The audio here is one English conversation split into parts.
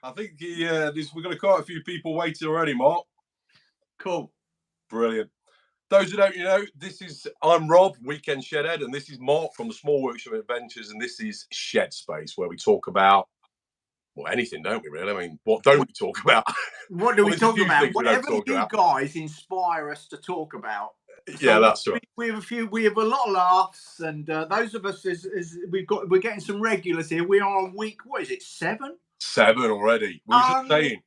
I think we've got quite a few people waiting already, Mark. Cool. Brilliant. Those who don't know, I'm Rob, Weekend Shedhead, and this is Mark from the Small Workshop Adventures, and this is Shed Space, where we talk about, well, anything, don't we, really? I mean, what don't we talk about? What do we talk about? Whatever you guys inspire us to talk about. Yeah, that's right. We have a lot of laughs, and those of us, we're getting some regulars here. We are on week, what is it, 7? 7 already. We were just saying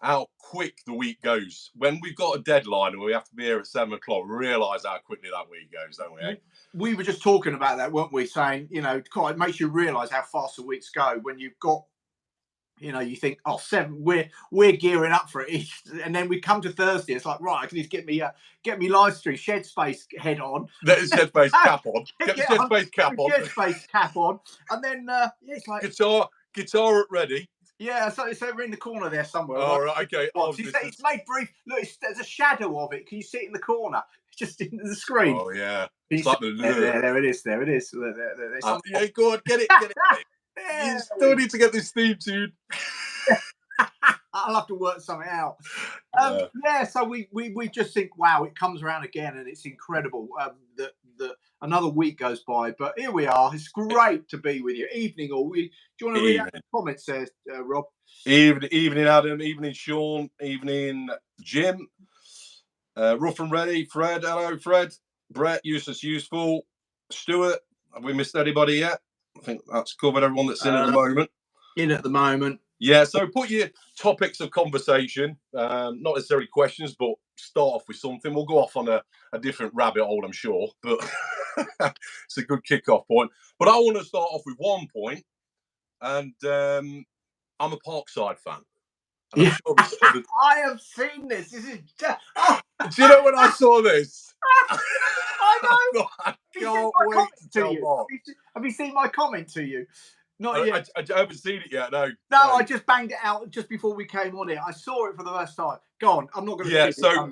how quick the week goes. When we've got a deadline and we have to be here at 7 o'clock, we realise how quickly that week goes, don't we? Eh? We were just talking about that, weren't we? Saying, it makes you realise how fast the weeks go when you've got, you think, 7, we're gearing up for it, and then we come to Thursday. It's like, right, I can just get me live stream, Shed Space head on, Shed Space cap on, get the Shed Space cap on, Shed Space cap on, and then it's like guitar ready. Yeah, so we're in the corner there somewhere. Oh, right, okay. It's made brief. Look, there's a shadow of it. Can you see it in the corner? Just in the screen. Oh, yeah. It's like there it is. There. Yeah, go on, get it. Yeah. You still need to get this theme tune. I'll have to work something out. So we just think, wow, it comes around again, and it's incredible that another week goes by. But here we are. It's great to be with you. Evening, all. Do you want to read out the comments there, Rob? Evening, Adam. Evening, Sean. Evening, Jim. Rough and Ready. Fred. Hello, Fred. Brett. Useless, useful. Stuart. Have we missed anybody yet? I think that's covered everyone that's in at the moment. Yeah, so put your topics of conversation, not necessarily questions, but start off with something. We'll go off on a different rabbit hole, I'm sure, but it's a good kick-off point. But I want to start off with one point, and I'm a Parkside fan. Yeah. I have seen this. This is just... Do you know when I saw this? I know. I can't wait to tell Mark. Have you seen my comment to you? Not yet. I haven't seen it yet, no. No, I just banged it out just before we came on it. I saw it for the first time. Go on, I'm not going to... Yeah, so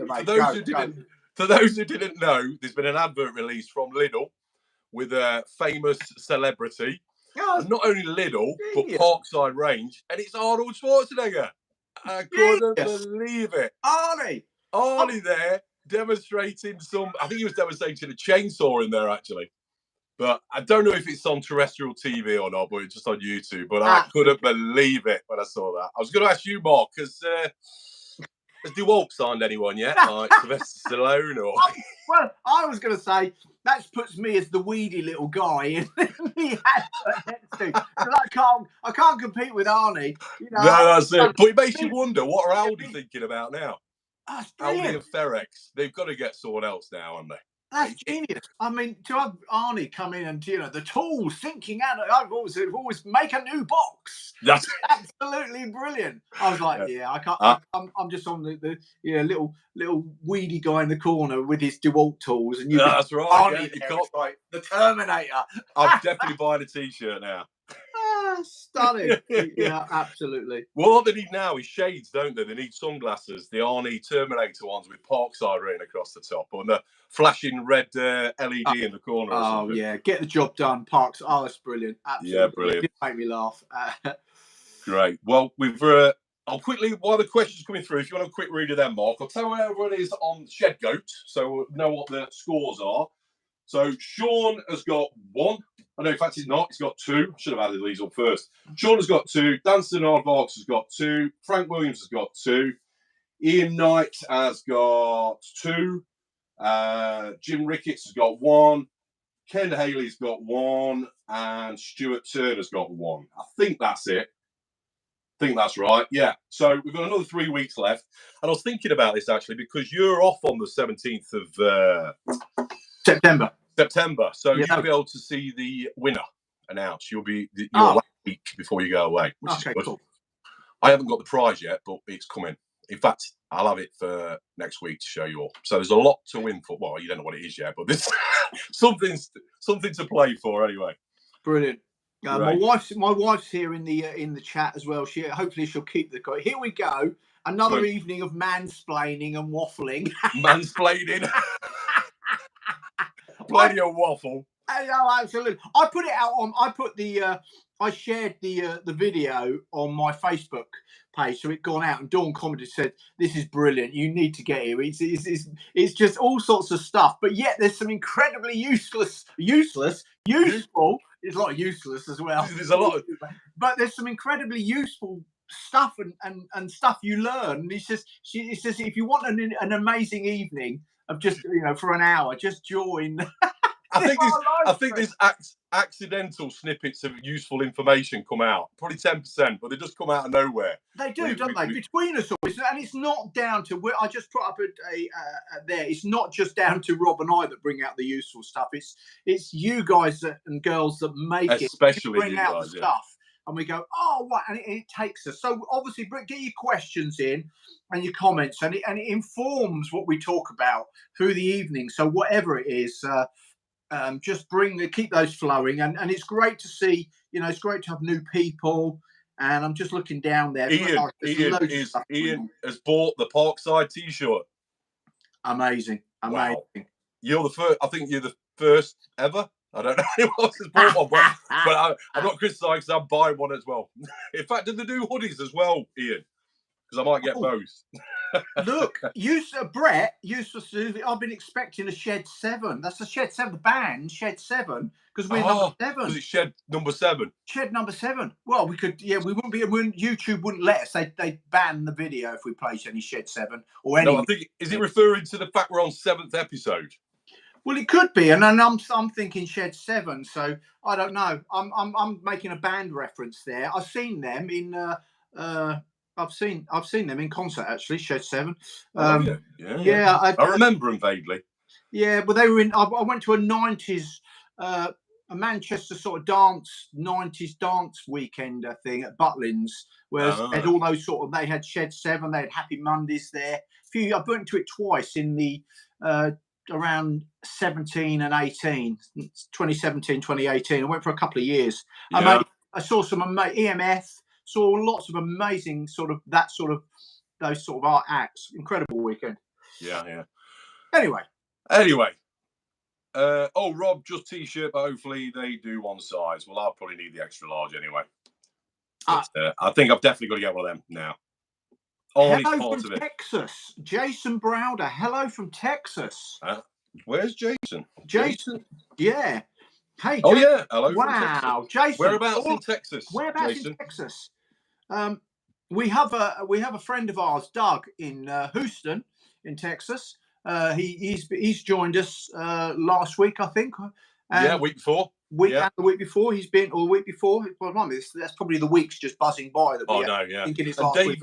for those who didn't know, there's been an advert released from Lidl with a famous celebrity. And not only Lidl, but Parkside Range, and it's Arnold Schwarzenegger. I couldn't believe it. Arnie there demonstrating I think he was demonstrating a chainsaw in there, actually. But I don't know if it's on terrestrial TV or not, but it's just on YouTube. But I couldn't believe it when I saw that. I was going to ask you, Mark, because has DeWalt signed anyone yet? Like Sylvester Stallone or... Well, I was going to say, that puts me as the weedy little guy in the advert next to. I can't compete with Arnie. No, that's it. But it makes you wonder, what are Aldi thinking about now? Aldi and Ferex. They've got to get someone else now, haven't they? That's genius. I mean, to have Arnie come in and, the tools, thinking out, I've always make a new box. That's absolutely brilliant. I was like, I can't. I'm just on the little weedy guy in the corner with his DeWalt tools, and that's right. Arnie, you can't like the Terminator. I'm definitely buying a T-shirt now. Stunning. Yeah, absolutely. Well, what they need now is shades, don't they? They need sunglasses, the Arnie Terminator ones with Parkside written across the top, and the flashing red LED in the corner. Oh, yeah. Get the job done, Parks. Oh, that's brilliant. Absolutely. Yeah, brilliant. It did make me laugh. Great. Well, we've... I'll quickly, while the questions coming through, if you want a quick read of them, Mark, I'll tell you where everyone is on Shed Goat, so we'll know what the scores are. So Sean has got 1. I know, in fact, he's not. He's got 2. I should have added these up first. Sean has got 2. Dancing Aardvarks has got 2. Frank Williams has got 2. Ian Knight has got 2. Jim Ricketts has got 1. Ken Haley's got 1. And Stuart Turner's got 1. I think that's it. I think that's right. Yeah. So we've got another 3 weeks left. And I was thinking about this, actually, because you're off on the 17th of... September. So you'll be able to see the winner announced. You'll be a week before you go away, which is good. Cool. I haven't got the prize yet, but it's coming. In fact, I'll have it for next week to show you all. So there's a lot to win for. Well, you don't know what it is yet, but there's something to play for anyway. Brilliant. Right. My wife's here in the chat as well. Hopefully she'll keep the call. Here we go. Another evening of mansplaining and waffling. Mansplaining. Plenty of waffle. Oh, absolutely. I put it out on. I put the I shared the video on my Facebook page, so it gone out, and Dawn commented, said, "This is brilliant. You need to get here. It's just all sorts of stuff, but yet there's some incredibly useful. It's a lot of useless as well. There's a lot of, but there's some incredibly useful stuff and stuff you learn." And he says, if you want an amazing evening of just for an hour, just join. I think there's accidental snippets of useful information come out, probably 10%, but they just come out of nowhere. They do, don't they? Between us all, and it's not down to. I just put up there. It's not just down to Rob and I that bring out the useful stuff. It's you guys and girls that make especially bring out the stuff, and we go, oh, what? And it takes us. So obviously, get your questions in and your comments, and it informs what we talk about through the evening. So whatever it is. Just keep those flowing, and it's great to see. It's great to have new people, and I'm just looking down there. Ian has bought the Parkside T-shirt. Amazing. Wow. You're the first. I think you're the first ever. I don't know who else has bought one, but I'm not criticising because I'm buying one as well. In fact, did they do hoodies as well, Ian? Because I might get both. Look, Brett used to say, I've been expecting a Shed 7. That's a Shed 7, the band, Shed 7, because we're number 7. Was it Shed number 7? Shed number 7. Well, we could, we wouldn't be, YouTube wouldn't let us. They'd ban the video if we played any Shed 7 or any. No, I think, is it referring to the fact we're on 7th episode? Well, it could be, and I'm thinking Shed 7, so I don't know. I'm making a band reference there. I've seen them in I've seen them in concert actually. Shed 7. Yeah. I remember them vaguely. Yeah, but they were in. I went to a 90s, a Manchester sort of 90s dance weekend thing at Butlins, where they had all those sort of. They had Shed 7. They had Happy Mondays there. I went to it twice in the around 17 and 18, 2017, 2018. I went for a couple of years. Yeah. I saw some EMF. Saw lots of amazing those sort of art acts. Incredible weekend. Yeah. Anyway. Rob, just T-shirt, but hopefully they do one size. Well, I'll probably need the extra large anyway. But, I think I've definitely got to get one of them now. Hello from Texas, Jason Browder. Hello from Texas. Where's Jason? Jason, yeah. Hey. Oh yeah. Hello. Wow, Jason. Whereabouts in Texas? In Texas? We have a friend of ours, Doug, in Houston, in Texas. He's joined us last week, I think. Week before. The week before he's been, or the week before. Well, that's probably the week's just buzzing by. Thinking it's last week.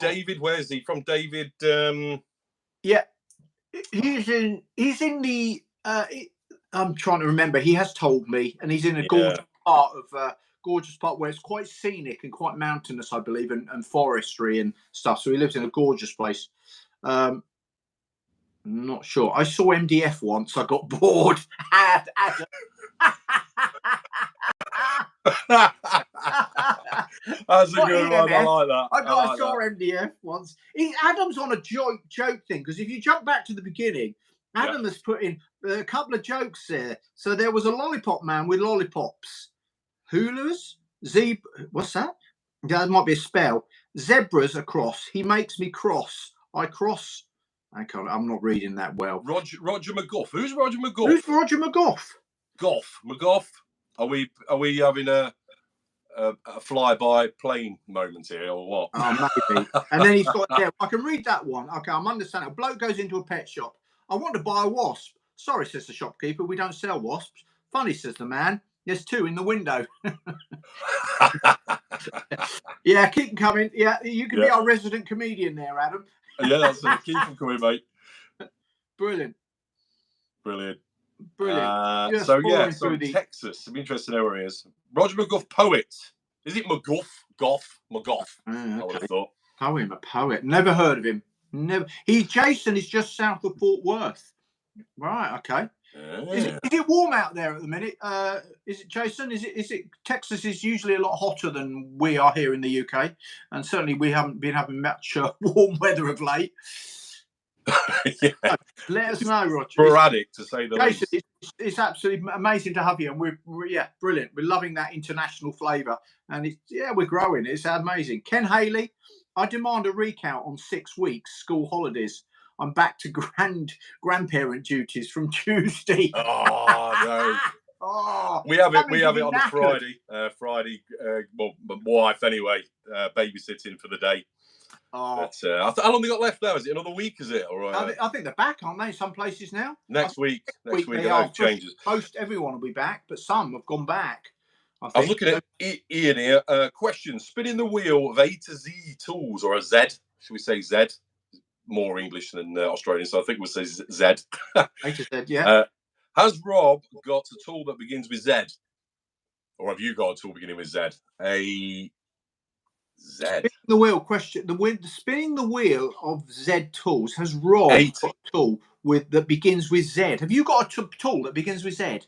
David, where's he from? David. Yeah, he's in the. I'm trying to remember. He has told me, and he's in a gorgeous part where it's quite scenic and quite mountainous, I believe, and forestry and stuff. So he lives in a gorgeous place. Not sure. I saw MDF once. I got bored. That's a good one. I like that. I saw MDF once. Adam's on a joke thing, because if you jump back to the beginning, Adam has put in a couple of jokes there. So there was a lollipop man with lollipops. Hulas? What's that? That might be a spell. Zebras across. He makes me cross. I cross. I'm not reading that well. Roger McGough. Who's Roger McGough? Who's Roger McGough? McGough. Are we having a fly-by plane moment here, or what? Oh, maybe. And then he's got there. I can read that one. Okay, I'm understanding. A bloke goes into a pet shop. I want to buy a wasp. Sorry, says the shopkeeper. We don't sell wasps. Funny, says the man. There's 2 in the window. Yeah, keep them coming. Yeah, you can be our resident comedian there, Adam. Yeah, that's it. Keep them coming, mate. Brilliant. So Texas. I'm interested to know where he is. Roger McGough, poet. Is it McGough? McGough. Okay. I would have thought. A poet. Never heard of him. Never. Jason is just south of Fort Worth. Right. Okay. Is it warm out there at the minute? Is it, Jason? Is it? Texas is usually a lot hotter than we are here in the UK, and certainly we haven't been having much warm weather of late. Yeah. Let us know, Roger. Sporadic, to say the Jason, least. it's absolutely amazing to have you, and we're yeah, brilliant. We're loving that international flavour, and we're growing. It's amazing. Ken Haley, I demand a recount on 6 weeks school holidays. I'm back to grandparent duties from Tuesday. Oh no. Oh, we have it be on knackered. a Friday. Well, my wife anyway, babysitting for the day. Oh, But how long they got left now? Is it another week? Is it? Or I think they're back, aren't they? Some places now. next week. Next week, they I are. know it changes. Most everyone will be back, but some have gone back. I was looking at Ian here. Question: spinning the wheel of A to Z tools, or a Z? Should we say Z? More English than Australian, so I think we'll say Z. A to Z, yeah. Has Rob got a tool that begins with Z, or have you got a tool beginning with Z? A Z. Spinning the wheel question. Spinning the wheel of Z tools. Has Rob got a tool that begins with Z? Have you got a tool that begins with Z?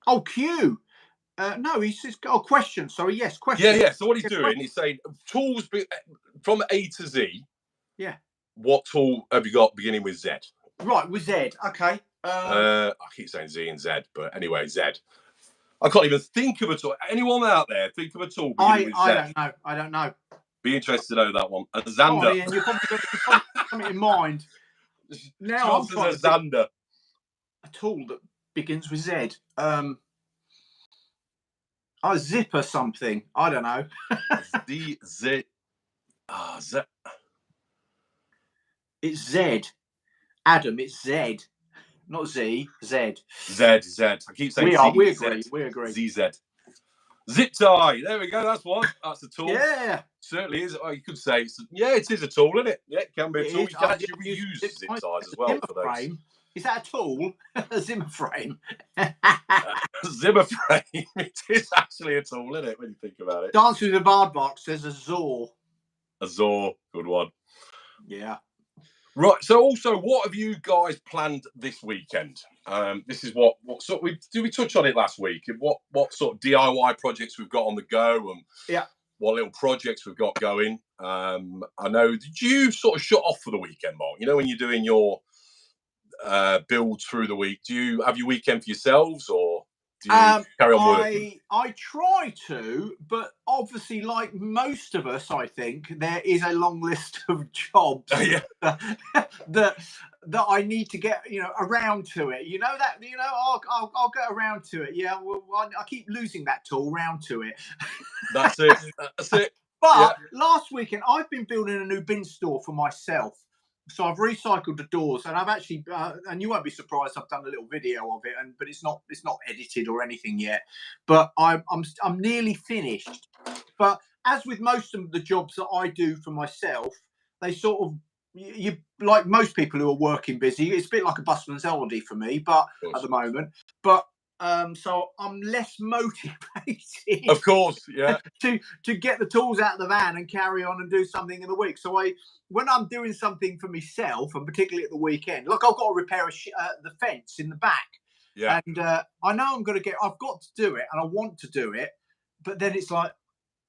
Oh, Q. No, he's just got a question. Sorry, yes, question. Yeah. So what he's doing, he's saying tools from A to Z. Yeah. What tool have you got beginning with Z? Right, with Z. Okay. I keep saying Z and Z, but anyway, Z. I can't even think of a tool. Anyone out there think of a tool beginning with Z? I don't know. Be interested to know that one. A Xander. Oh, Ian, you've probably got something in mind. Now I'm trying to Xander. A tool that begins with Z. A zipper something. I don't know. Z. It's Z. Adam, it's Z. Not Z. Z. Z. I keep saying we agree. ZZ. Zip tie. There we go. That's one. That's a tool. Yeah. Certainly is. Oh, you could say, it is a tool, isn't it? Yeah, it can be a tool. You can actually reuse zip ties as well for those. Frame. Is that a tool? A Zimmer frame. Zimmer frame. It is actually a tool, isn't it? When you think about it. Dance with the Bardbox says a Zor. A Zor. Good one. Yeah. Right. So, also, what have you guys planned this weekend? This is what sort. We touch on it last week. What sort of DIY projects we've got on the go, and what little projects we've got going. I know. Did you sort of shut off for the weekend, Mark? You know, when you're doing your builds through the week, do you have your weekend for yourselves, or do you carry on working? I try to, but obviously, like most of us, I think there is a long list of jobs that I need to get around to it. I'll get around to it. Yeah, well, I keep losing that tool round to it. That's it. That's it. But last weekend, I've been building a new bin store for myself. So I've recycled the doors, and I've actually, and you won't be surprised, I've done a little video of it, but it's not edited or anything yet. But I'm nearly finished. But as with most of the jobs that I do for myself, they sort of, you like most people who are working busy. It's a bit like a busman's holiday for me, but at the moment, but. So I'm less motivated. Of course, yeah. to get the tools out of the van and carry on and do something in the week. So when I'm doing something for myself, and particularly at the weekend, like I've got to repair the fence in the back. Yeah. And I know I've got to do it, and I want to do it, but then it's like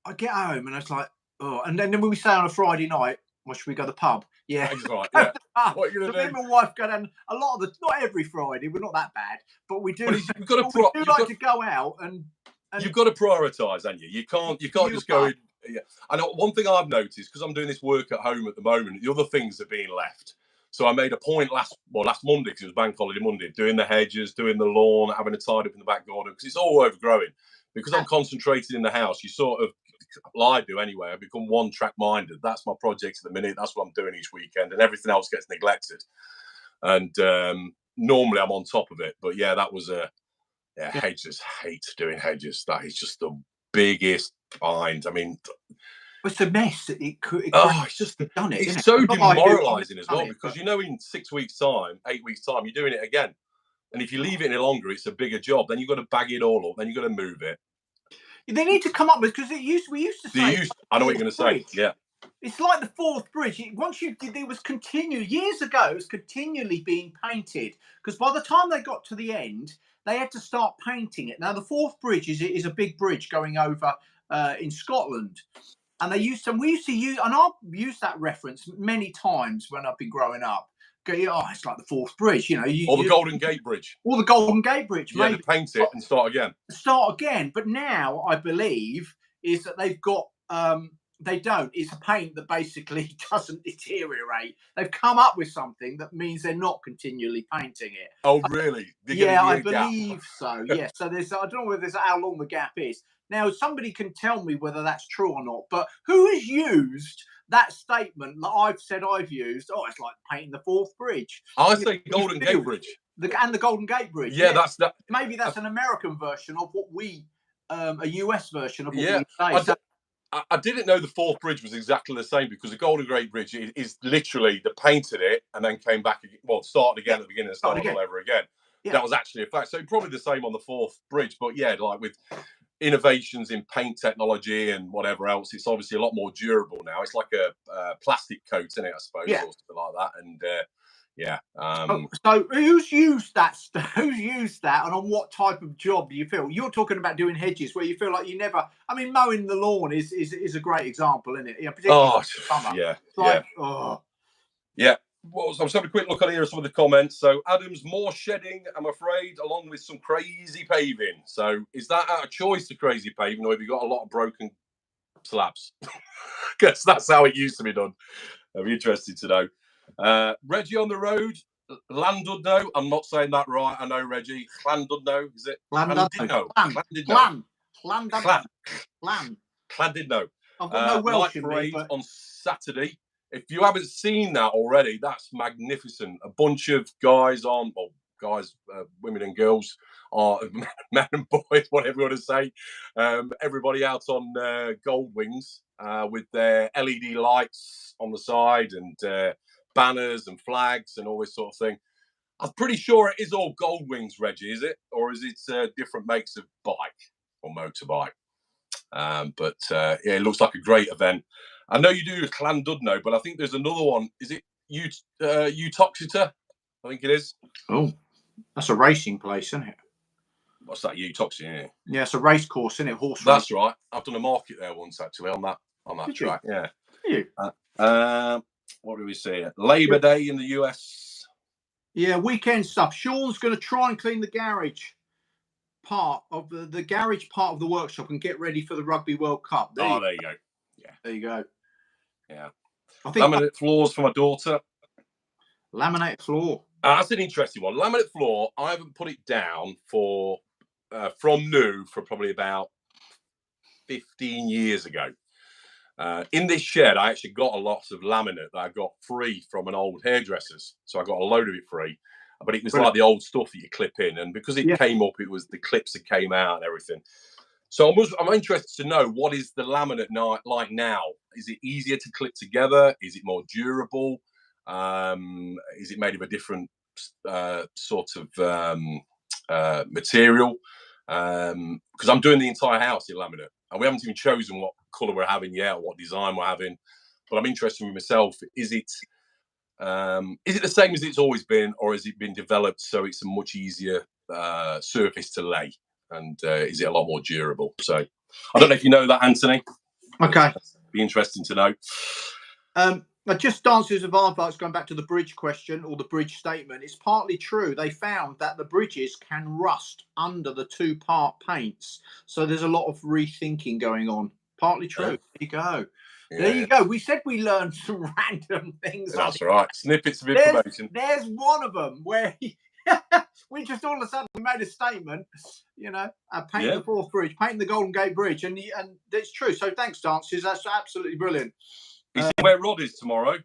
I get home and it's like, oh, and then when we say on a Friday night, well, should we go to the pub? Yeah. That's right. Yeah. What are you gonna do? Me and my wife go down a lot of not every Friday. We're not that bad, but we do. You've got to to go out and you've got to prioritise, haven't you? You can't just go in. Yeah. I know one thing I've noticed, because I'm doing this work at home at the moment, the other things are being left. So I made a point last Monday, because it was Bank Holiday Monday, doing the hedges, doing the lawn, having a tidy up in the back garden, because it's all overgrowing. Because I'm concentrated in the house, you sort of, well, I do anyway, I become one track minded. That's my project at the minute. That's what I'm doing each weekend, and everything else gets neglected. And normally I'm on top of it, but that was hedges. Hate doing hedges. That is just the biggest bind. I mean, it's a mess. It's just done it. It's so demoralising as well, because in 6 weeks' time, 8 weeks' time, you're doing it again. And if you leave it any longer, it's a bigger job. Then you've got to bag it all up. Then you've got to move it. They need to come up with, because we used to say. I know what you're going to say. Yeah. It's like the Forth Bridge. It was years ago. It was continually being painted, because by the time they got to the end, they had to start painting it. Now the Forth Bridge is a big bridge going over in Scotland, And we used to use, and I've used that reference many times when I've been growing up. Go, oh, it's like the Forth Bridge, you know. Or the Golden Gate Bridge. Or the Golden Gate Bridge. Yeah, maybe to paint it and start again. Start again. But now, I believe, is that they've got, they don't. It's a paint that basically doesn't deteriorate. They've come up with something that means they're not continually painting it. Oh, really? Yeah, I believe so. Yeah. So there's, I don't know whether there's how long the gap is. Now, somebody can tell me whether that's true or not, but who has used that statement that I've said I've used? Oh, it's like painting the Forth Bridge. I say Golden Gate Bridge. And the Golden Gate Bridge. Yeah, that's that. Maybe that's an American version of what we, a US version of what we say. I didn't know the Forth Bridge was exactly the same, because the Golden Gate Bridge is literally they painted it and then came back again. Well, started again at the beginning and started all over again. Yeah. That was actually a fact. So probably the same on the Forth Bridge, but yeah, like with innovations in paint technology and whatever else, it's obviously a lot more durable now. It's like a plastic coat, isn't it? I suppose, or something like that. And yeah. So who's used that? Who's used that, and on what type of job do you feel? You're talking about doing hedges where you feel like you never. I mean, mowing the lawn is a great example, isn't it? Yeah. Yeah. Well, so I'm just having a quick look on here at some of the comments. So Adams, more shedding, I'm afraid, along with some crazy paving. So is that out of choice, the crazy paving, or have you got a lot of broken slabs? Because that's how it used to be done. I'd be interested to know. Reggie on the road, Llandudno. I'm not saying that right. I know, Reggie. Llandudno, is it? Llandudno. Llandudno. I've got no Welsh in me, but on Saturday. If you haven't seen that already, that's magnificent. A bunch of guys on, well, guys, women and girls, men and boys, whatever you want to say. Everybody out on Goldwings with their LED lights on the side and banners and flags and all this sort of thing. I'm pretty sure it is all Goldwings, Reggie, is it? Or is it different makes of bike or motorbike? But yeah, it looks like a great event. I know you do Llandudno, but I think there's another one. Is it Uttoxeter? I think it is. Oh, that's a racing place, isn't it? What's that, Uttoxeter? Yeah, it's a race course, isn't it? Horse race. That's right. I've done a market there once, actually, on that track. Yeah. Did you? What do we say? Labor Day in the US. Yeah, weekend stuff. Sean's going to try and clean the garage part of the garage part of the workshop and get ready for the Rugby World Cup. There you go. Yeah. There you go. Yeah. I think laminate floors for my daughter. Laminate floor. That's an interesting one. Laminate floor. I haven't put it down for from new for probably about 15 years ago. In this shed, I actually got a lot of laminate that I got free from an old hairdresser's. So I got a load of it free. But it was like the old stuff that you clip in. And because it came up, it was the clips that came out and everything. So I'm interested to know, what is the laminate like now? Is it easier to clip together? Is it more durable? Is it made of a different sort of material? Because I'm doing the entire house in laminate. And we haven't even chosen what colour we're having yet or what design we're having. But I'm interested with myself. Is it the same as it's always been, or has it been developed so it's a much easier surface to lay? And is it a lot more durable? So I don't know if you know that, Anthony. Okay. Be interesting to know. Just Dancers of Advice, going back to the bridge question or the bridge statement, it's partly true. They found that the bridges can rust under the two-part paints. So there's a lot of rethinking going on. Partly true. There you go. Yeah. There you go. We said we learned some random things. That's right. Snippets of information. There's one of them where we just all of a sudden made a statement, paint the Forth Bridge, paint the Golden Gate Bridge, and it's true. So thanks, Dancers. That's absolutely brilliant. You see where Rod is tomorrow?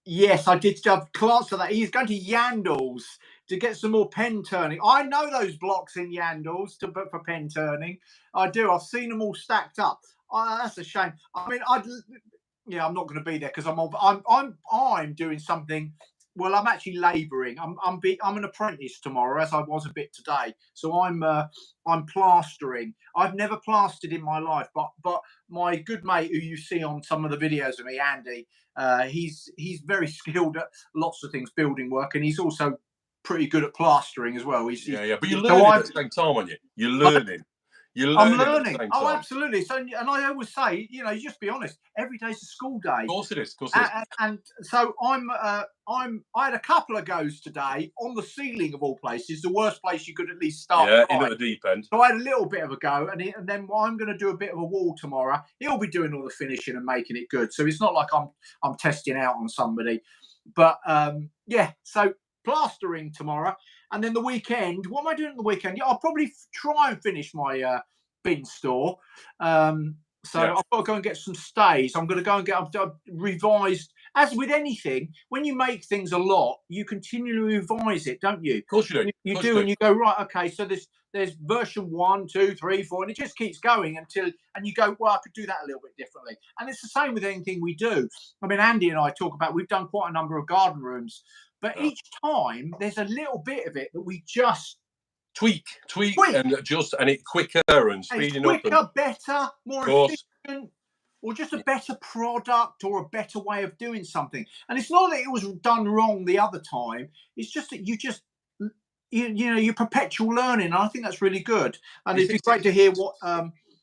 Yes, I did glance at that. He's going to Yandles to get some more pen turning. I know those blocks in Yandles for pen turning. I do. I've seen them all stacked up. That's a shame. I mean, I'm not going to be there because I'm doing something. Well, I'm actually labouring. I'm an apprentice tomorrow, as I was a bit today. So I'm plastering. I've never plastered in my life, but my good mate who you see on some of the videos of me, Andy, he's very skilled at lots of things, building work, and he's also pretty good at plastering as well. But you're learning at the same time, aren't you? You're learning. You're I'm learning at the learning. same Oh, time. absolutely. So, and I always say, you just be honest. Every day's a school day. Of course it is. Of course it is. And so I had a couple of goes today on the ceiling of all places, the worst place you could at least start. Yeah, into the deep end. So I had a little bit of a go, and then I'm going to do a bit of a wall tomorrow. He'll be doing all the finishing and making it good. So it's not like I'm testing out on somebody, but yeah. So plastering tomorrow, and then the weekend. What am I doing at the weekend? Yeah, I'll probably try and finish my bin store. So I've got to go and get some stays. I'm going to go and get revised. As with anything, when you make things a lot, you continually revise it, don't you? Of course you do. You do, and you go, right, okay, so there's version 1, 2, 3, 4, and it just keeps going and you go, well, I could do that a little bit differently. And it's the same with anything we do. I mean, Andy and I talk about, we've done quite a number of garden rooms, but each time there's a little bit of it that we just tweak and adjust, and it quicker and speeding up. Quicker, better, more efficient, or just a better product or a better way of doing something. And it's not that it was done wrong the other time. It's just that you're perpetual learning. And I think that's really good. And it'd be great to hear what.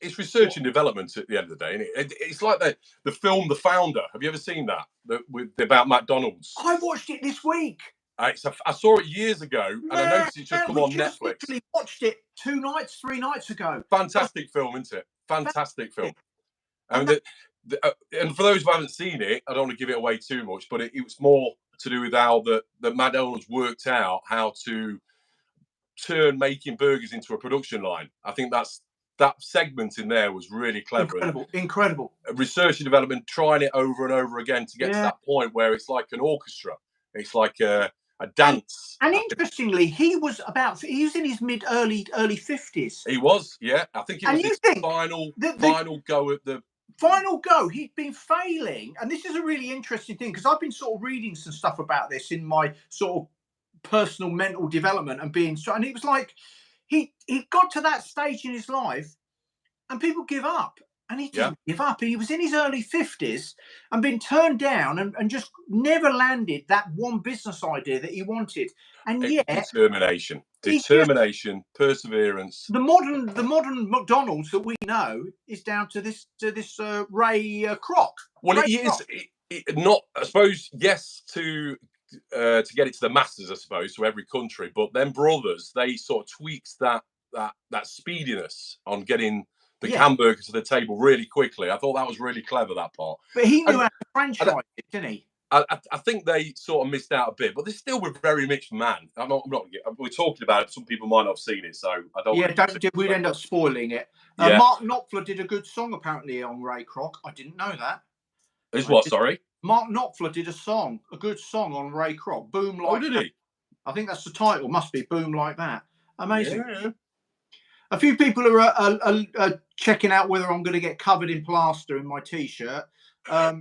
It's research and development at the end of the day. And it's like the film The Founder. Have you ever seen that? About McDonald's? I watched it this week. I saw it years ago, and I noticed it just come on Netflix. I watched it 3 nights ago. Fantastic film, isn't it? Fantastic film. And for those who haven't seen it, I don't want to give it away too much, but it was more to do with how the McDonald's worked out how to turn making burgers into a production line. I think that segment in there was really clever. Incredible. Research and development, trying it over and over again to get to that point where it's like an orchestra. It's like a dance. And interestingly, he was in his early 50s. He was, yeah. I think it was his final go at the final go. He'd been failing, and this is a really interesting thing because I've been sort of reading some stuff about this in my sort of personal mental development and it was like he got to that stage in his life and people give up. And he didn't give up. He was in his early 50s and been turned down and just never landed that one business idea that he wanted. And yet, determination, perseverance. The modern McDonald's that we know is down to this Ray Kroc. Well, not. I suppose yes to get it to the masses. I suppose to every country, but then brothers they sort of tweaked that speediness on getting the hamburger to the table really quickly. I thought that was really clever, that part. But he knew how to franchise it, didn't he? I think they sort of missed out a bit, but they still were very mixed man. I'm not. We're talking about it. Some people might not have seen it, so I don't. Yeah, we'd end up spoiling it. Mark Knopfler did a good song apparently on Ray Kroc. I didn't know that. Sorry? Mark Knopfler did a good song on Ray Kroc. Boom Like That. Did he? I think that's the title. Must be Boom Like That. Amazing. Yeah. A few people are checking out whether I'm going to get covered in plaster in my t-shirt. Obviously,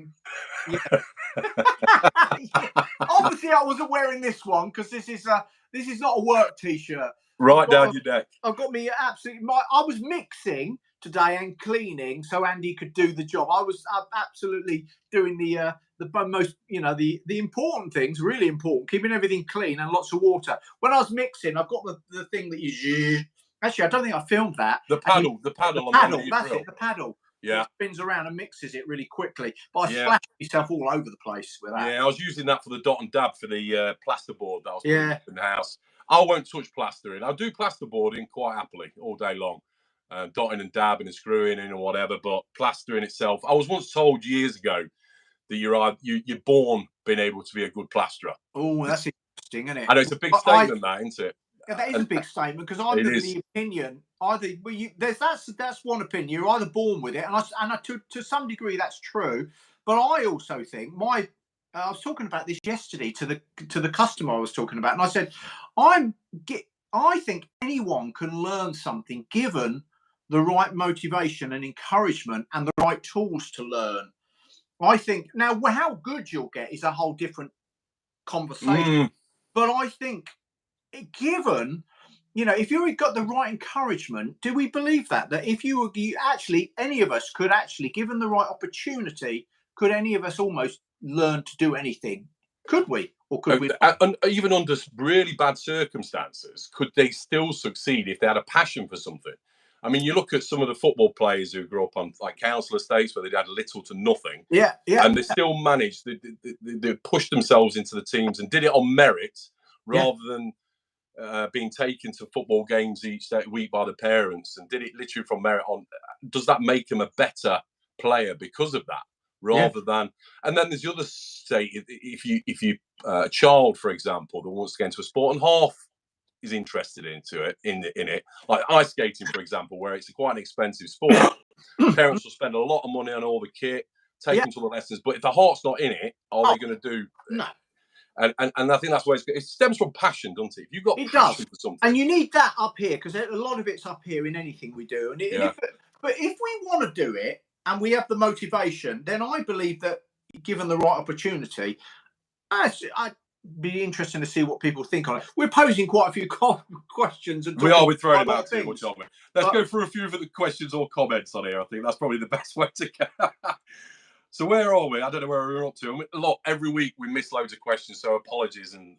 I wasn't wearing this one because this is not a work t-shirt. Right down your neck. I've got me absolutely. I was mixing today and cleaning so Andy could do the job. I'm absolutely doing the most, the important things, really important, keeping everything clean and lots of water. When I was mixing, I've got the thing that you. Actually, I don't think I filmed that. The paddle. That's it. The paddle. Yeah. It spins around and mixes it really quickly. But I splashed myself all over the place with that. Yeah, I was using that for the dot and dab for the plasterboard that I was putting in the house. I won't touch plastering. I'll do plasterboarding quite happily all day long. Dotting and dabbing and screwing in or whatever. But plastering itself, I was once told years ago that you're born being able to be a good plasterer. Oh, that's interesting, isn't it? I know it's a big statement, that, isn't it? Yeah, that is a big statement because I'm of the opinion that's one opinion. You're either born with it, and to some degree that's true. But I also think I was talking about this yesterday to the customer I was talking about, and I said I think anyone can learn something given the right motivation and encouragement and the right tools to learn. I think now how good you'll get is a whole different conversation. But I think given, if you've got the right encouragement, do we believe that if you actually, any of us could actually, given the right opportunity, could any of us almost learn to do anything? Could we? Or could we? And even under really bad circumstances, could they still succeed if they had a passion for something? I mean, you look at some of the football players who grew up on like council estates where they'd had little to nothing. Yeah. And they still managed. They pushed themselves into the teams and did it on merit rather than being taken to football games each week by the parents, and did it literally from merit on. Does that make them a better player because of that? Rather than, and then there's the other state. If you a child, for example, that wants to get into a sport and half is interested in it, like ice skating, for example, where it's quite an expensive sport. Parents will spend a lot of money on all the kit, take them to the lessons, but if the heart's not in it, are they going to do? No. And I think that's where it stems from passion, doesn't it? If you've got passion for something, and you need that up here, because a lot of it's up here in anything we do. But if we want to do it and we have the motivation, then I believe that given the right opportunity, I'd be interesting to see what people think on it. We're posing quite a few questions. And we're throwing them out too much, aren't we? Let's go through a few of the questions or comments on here. I think that's probably the best way to go. So where are we? I don't know where we're up to. Every week we miss loads of questions, so apologies and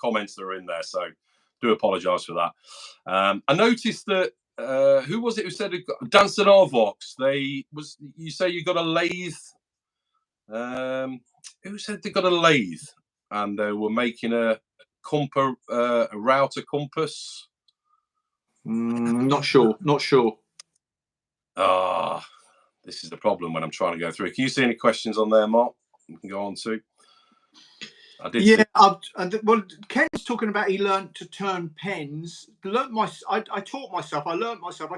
comments that are in there. So do apologise for that. I noticed that who was it who said Danson Arvox? You say you got a lathe. Who said they got a lathe and they were making a router compass? Not sure. This is the problem when I'm trying to go through. Can you see any questions on there, Mark? You can go on to. I did. Yeah. Well, Ken's talking about he learned to turn pens. I taught myself. I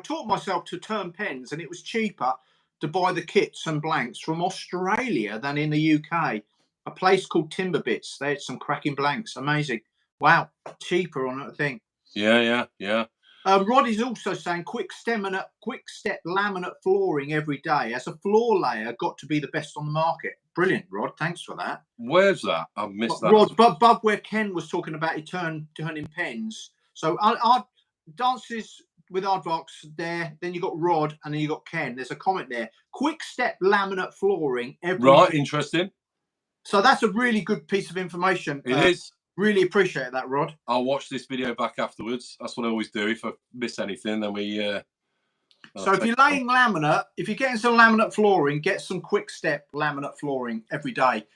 taught myself to turn pens, and it was cheaper to buy the kits and blanks from Australia than in the UK. A place called Timber Bits. They had some cracking blanks. Amazing. Wow, cheaper on that thing. Yeah. Rod is also saying quick step laminate flooring every day. As a floor layer, got to be the best on the market. Brilliant, Rod. Thanks for that. Where's that? I've missed that. Rod, above where Ken was talking about he turning pens. So our dances with Aardvarks there. Then you got Rod, and then you got Ken. There's a comment there. Quick step laminate flooring every day. Interesting. So that's a really good piece of information. It is. Really appreciate that, Rod. I'll watch this video back afterwards. That's what I always do. If I miss anything, then we. So if you're laying laminate, if you're getting some laminate flooring, get some quick step laminate flooring every day.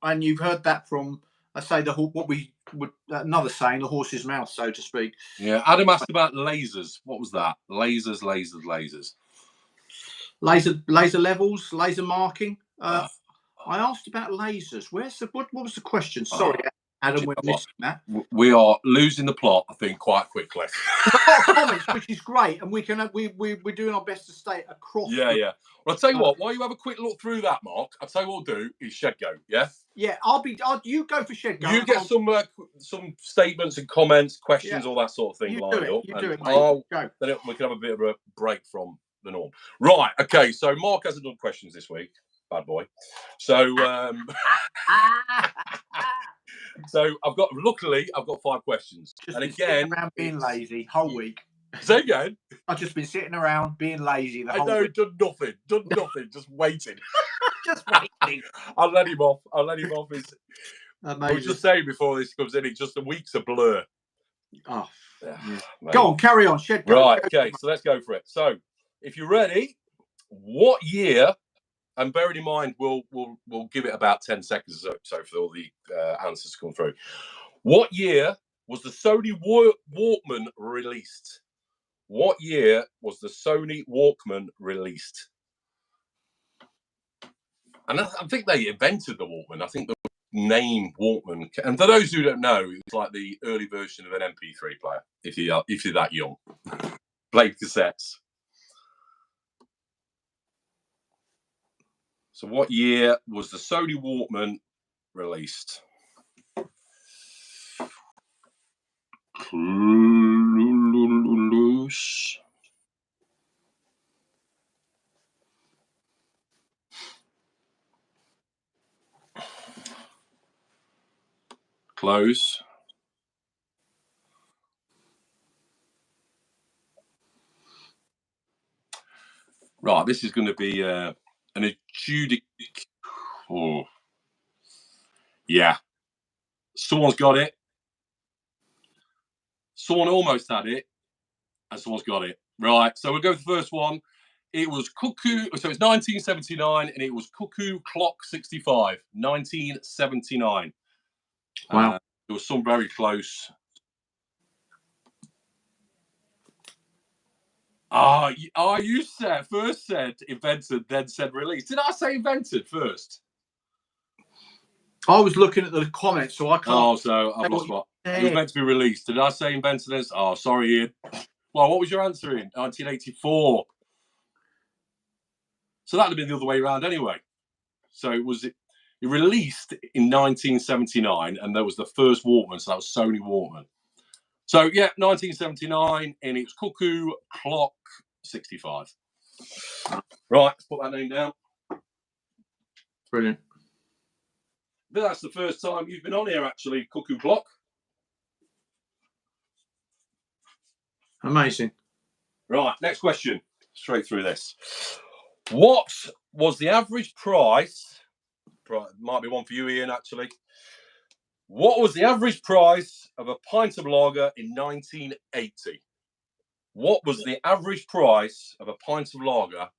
And you've heard that from, I say, what we would another saying, the horse's mouth, so to speak. Yeah. Adam asked about lasers. What was that? Lasers. Laser levels, laser marking. I asked about lasers. What was the question? Sorry. Adam, we're missing that. We are losing the plot, I think, quite quickly. There's a lot of comments, which is great, and we're doing our best to stay across. Yeah. Well, I'll tell you what. While you have a quick look through that, Mark, I'll tell you what we'll do is Shed Goat. Yeah. Yeah, you go for Shed Goat. You get some statements and comments, questions, all that sort of thing lined up. You do it, mate. Go. Then we can have a bit of a break from the norm. Right. Okay. So Mark hasn't done questions this week. Bad boy. So. So luckily I've got 5 questions. Just and again, around being lazy whole week. Say again. I've just been sitting around being lazy the whole week. Done nothing, just waiting. Just waiting. I'll let him off. I was just saying before this comes in, it's just a week's a blur. Oh, yeah. Go on, carry on. Shed Goat. Right, okay, so let's go for it. So, if you're ready, what year? And bearing in mind, we'll give it about 10 seconds or so for all the answers to come through. What year was the Sony Walkman released? What year was the Sony Walkman released? And I think they invented the Walkman. I think the name Walkman. And for those who don't know, it's like the early version of an MP3 player. If you're that young, played cassettes. So what year was the Sony Walkman released? Close. Right, this is going to be an adjudic. Oh, yeah. Someone's got it. Someone almost had it, and someone's got it. Right. So we'll go with the first one. It was Cuckoo. So it's 1979, and it was Cuckoo Clock 65. 1979. Wow. There was some very close. You first said invented, then said released. Did I say invented first? I was looking at the comments, so I can't. Oh, so I've lost what. It was meant to be released. Did I say invented? Oh, sorry, Ian. Well, what was your answer in 1984? So that'd have been the other way around anyway. So it released in 1979, and there was the first Walkman, so that was Sony Walkman. So yeah, 1979, and it's Cuckoo Clock 65. Right, let's put that name down. Brilliant. But that's the first time you've been on here, actually, Cuckoo Clock. Amazing. Right, next question. Straight through this. What was the average price? Might be one for you, Ian, actually. What was the average price of a pint of lager in 1980? What was the average price of a pint of lager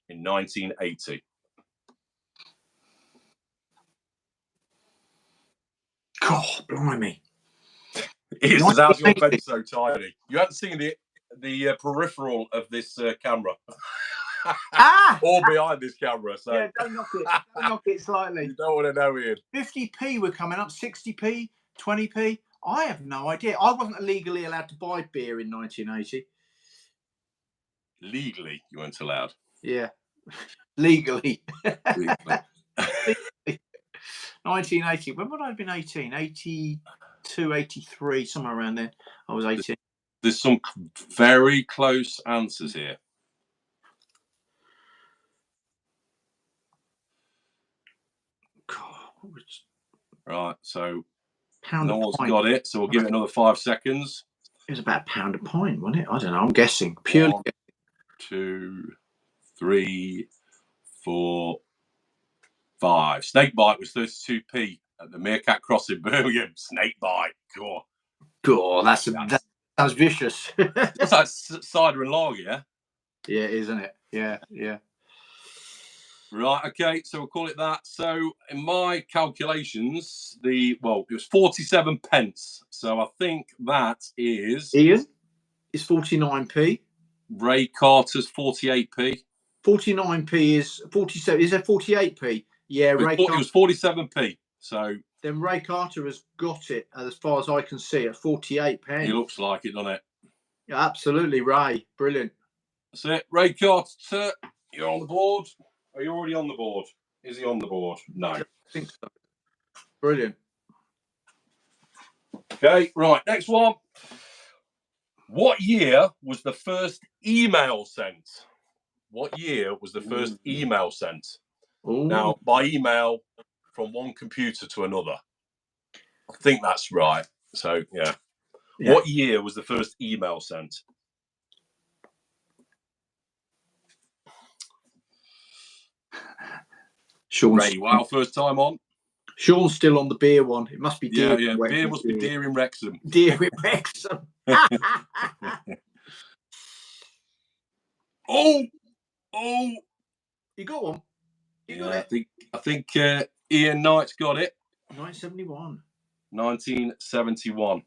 in 1980? God, blimey. It's how's your bed so tiny? You haven't seen the peripheral of this camera. Or behind this camera. So yeah, don't knock it. Don't knock it slightly. You don't want to know, Ian. 50p were coming up, 60p, 20p. I have no idea. I wasn't legally allowed to buy beer in 1980. Legally, you weren't allowed. Yeah, legally. 1980. When would I have been 18? 82, 83, somewhere around then. I was 18. There's some very close answers here. God, right, so pound no one's got it, so we'll give it another 5 seconds. It was about £1 a pint, wasn't it? I don't know. I'm guessing. Purely. 1, 2, 3, 4, 5. Snakebite was 32p at the Meerkat Crossing, Birmingham. Snakebite. God, that sounds vicious. It's like cider and lager, yeah? Yeah, it is, isn't it? Yeah, yeah. Right, okay, so we'll call it that. So in my calculations, it was 47 pence. So I think that is... Ian, it's 49p. Ray Carter's 48p. 49p is 47. Is there 48p? Yeah, it was 47p. So then Ray Carter has got it, as far as I can see, at 48 pence. He looks like it, doesn't it? Yeah, absolutely, Ray. Brilliant. That's it. Ray Carter, you're on the board. Are you already on the board? Is he on the board? No. I think so. Brilliant. Okay, right. Next one. What year was the first email sent? What year was the first email sent? Ooh. Now, by email from one computer to another. I think that's right. So, yeah. What year was the first email sent? Ray, wow, first time on. Sean's still on the beer one. It must be deer. Yeah. Beer must be deer in Wrexham. Deer in Wrexham. Oh! You got one? You got it? I think Ian Knight's got it. 1971. 1971.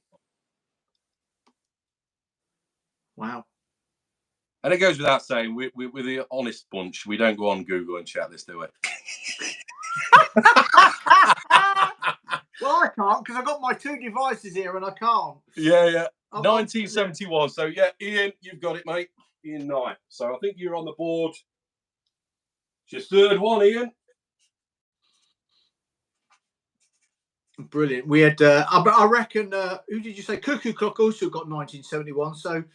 Wow. And it goes without saying, we're the honest bunch. We don't go on Google and check this, do we? Well, I can't because I've got my 2 devices here and I can't. Yeah. 1971. So, yeah, Ian, you've got it, mate. Ian Knight. So, I think you're on the board. It's your third one, Ian. Brilliant. We had, I reckon, who did you say? Cuckoo Clock also got 1971. So,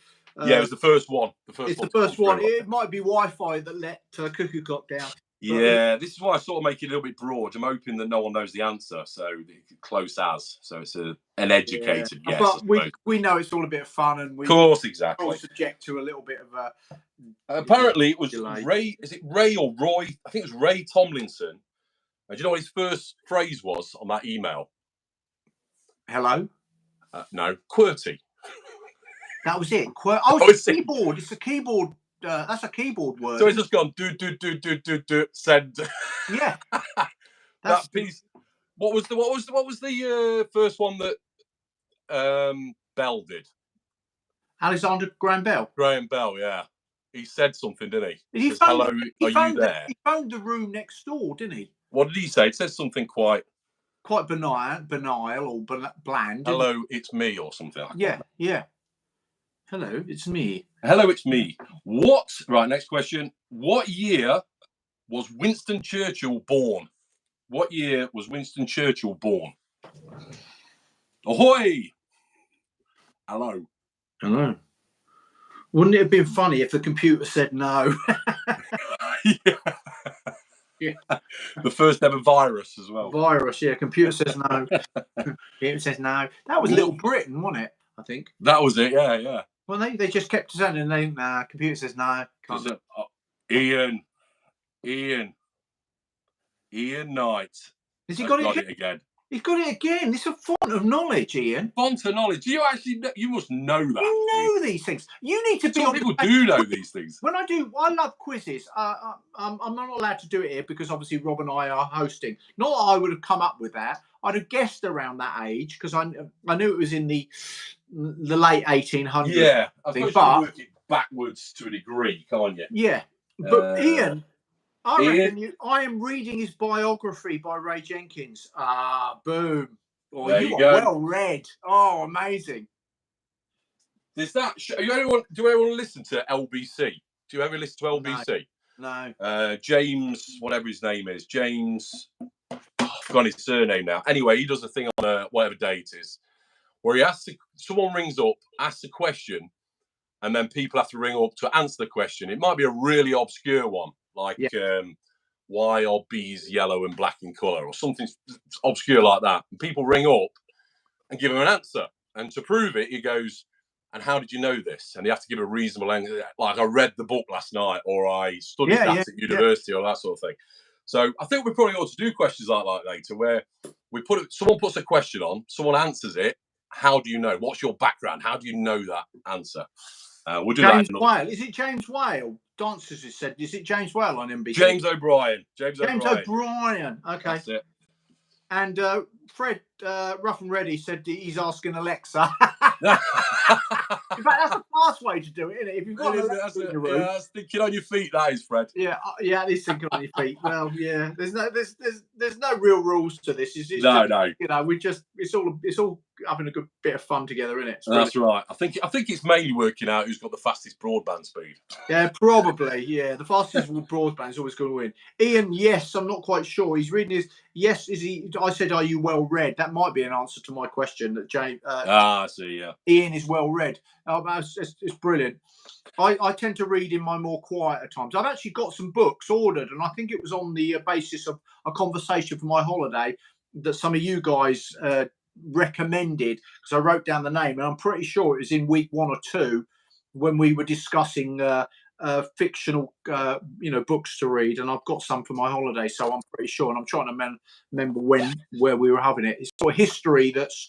yeah, it was the first one. It's the first one. It might be Wi-Fi that let Cuckoo Clock down. Yeah, this is why I sort of make it a little bit broad. I'm hoping that no one knows the answer, so close as. So it's an educated guess. But we know it's all a bit of fun, and we of course, exactly. all subject to a little bit of a. Apparently, it was Ray. Is it Ray or Roy? I think it was Ray Tomlinson. And do you know what his first phrase was on that email? Hello. No, QWERTY. That was it. It's a keyboard. It's a keyboard. That's a keyboard word. So it's just gone do send. Yeah. That piece. What was the first one that Bell did? Alexander Graham Bell. Graham Bell, yeah. He said something, didn't he? He phoned, hello, are you there? He phoned the room next door, didn't he? What did he say? It says something quite banal or bland. Hello, it's me, or something. Yeah. Hello, it's me. Hello, it's me. Right, next question. What year was Winston Churchill born? What year was Winston Churchill born? Ahoy! Hello. Wouldn't it have been funny if the computer said no? Yeah. The first ever virus as well. Computer says no. Computer says no. That was Little Britain, wasn't it? I think. That was it, yeah. Well, they just kept saying, computer says no. Ian Knight. Has he got it again? He's got it again. It's a font of knowledge, Ian. Font of knowledge. You must know that. You know these things. You need to be. Some people do know these things. When I love quizzes. I'm not allowed to do it here because obviously Rob and I are hosting. Not that I would have come up with that. I'd have guessed around that age because I knew it was in the late 1800s. Yeah, I suppose you can work it backwards to a degree, can't you? Yeah, but Ian. I am reading his biography by Ray Jenkins. Boom. Oh, there you are go. Well read. Oh, amazing. Do you ever want to listen to LBC? Do you ever listen to LBC? No. James, whatever his name is. James, I've forgotten his surname now. Anyway, he does a thing on whatever day it is, where someone rings up, asks a question, and then people have to ring up to answer the question. It might be a really obscure one. Like, why are bees yellow and black in colour, or something obscure like that. And people ring up and give him an answer. And to prove it, he goes, and how did you know this? And you have to give a reasonable answer. Like, I read the book last night, or I studied that at university, or that sort of thing. So I think we probably ought to do questions like that later, where someone puts a question on, someone answers it. How do you know? What's your background? How do you know that answer? We'll do James that. Whale. Is it James Whale? Dancers has said. Is it James Whale on NBC? James O'Brien. James O'Brien. Okay. That's it. And Fred Rough and Ready said he's asking Alexa. In fact, that's a fast way to do it, isn't it? If you've got Alexa in the room, that's thinking on your feet. That is, Fred. Yeah, it is thinking on your feet. Well, yeah. There's no real rules to this. It's no. You know, it's all having a good bit of fun together, isn't it? That's right. I think it's mainly working out who's got the fastest broadband speed. Yeah, probably. Yeah, the fastest broadband is always going to win. Ian, yes, I'm not quite sure. He's reading his. Yes, is he? I said, are you well read? That might be an answer to my question. That James. I see. Yeah. Ian is well read. It's brilliant. I tend to read in my more quieter times. I've actually got some books ordered, and I think it was on the basis of a conversation for my holiday that some of you guys recommended, because I wrote down the name, and I'm pretty sure it was in week 1 or 2 when we were discussing fictional books to read, and I've got some for my holiday, so I'm pretty sure, and I'm trying to remember where we were having it. It's sort of history, that's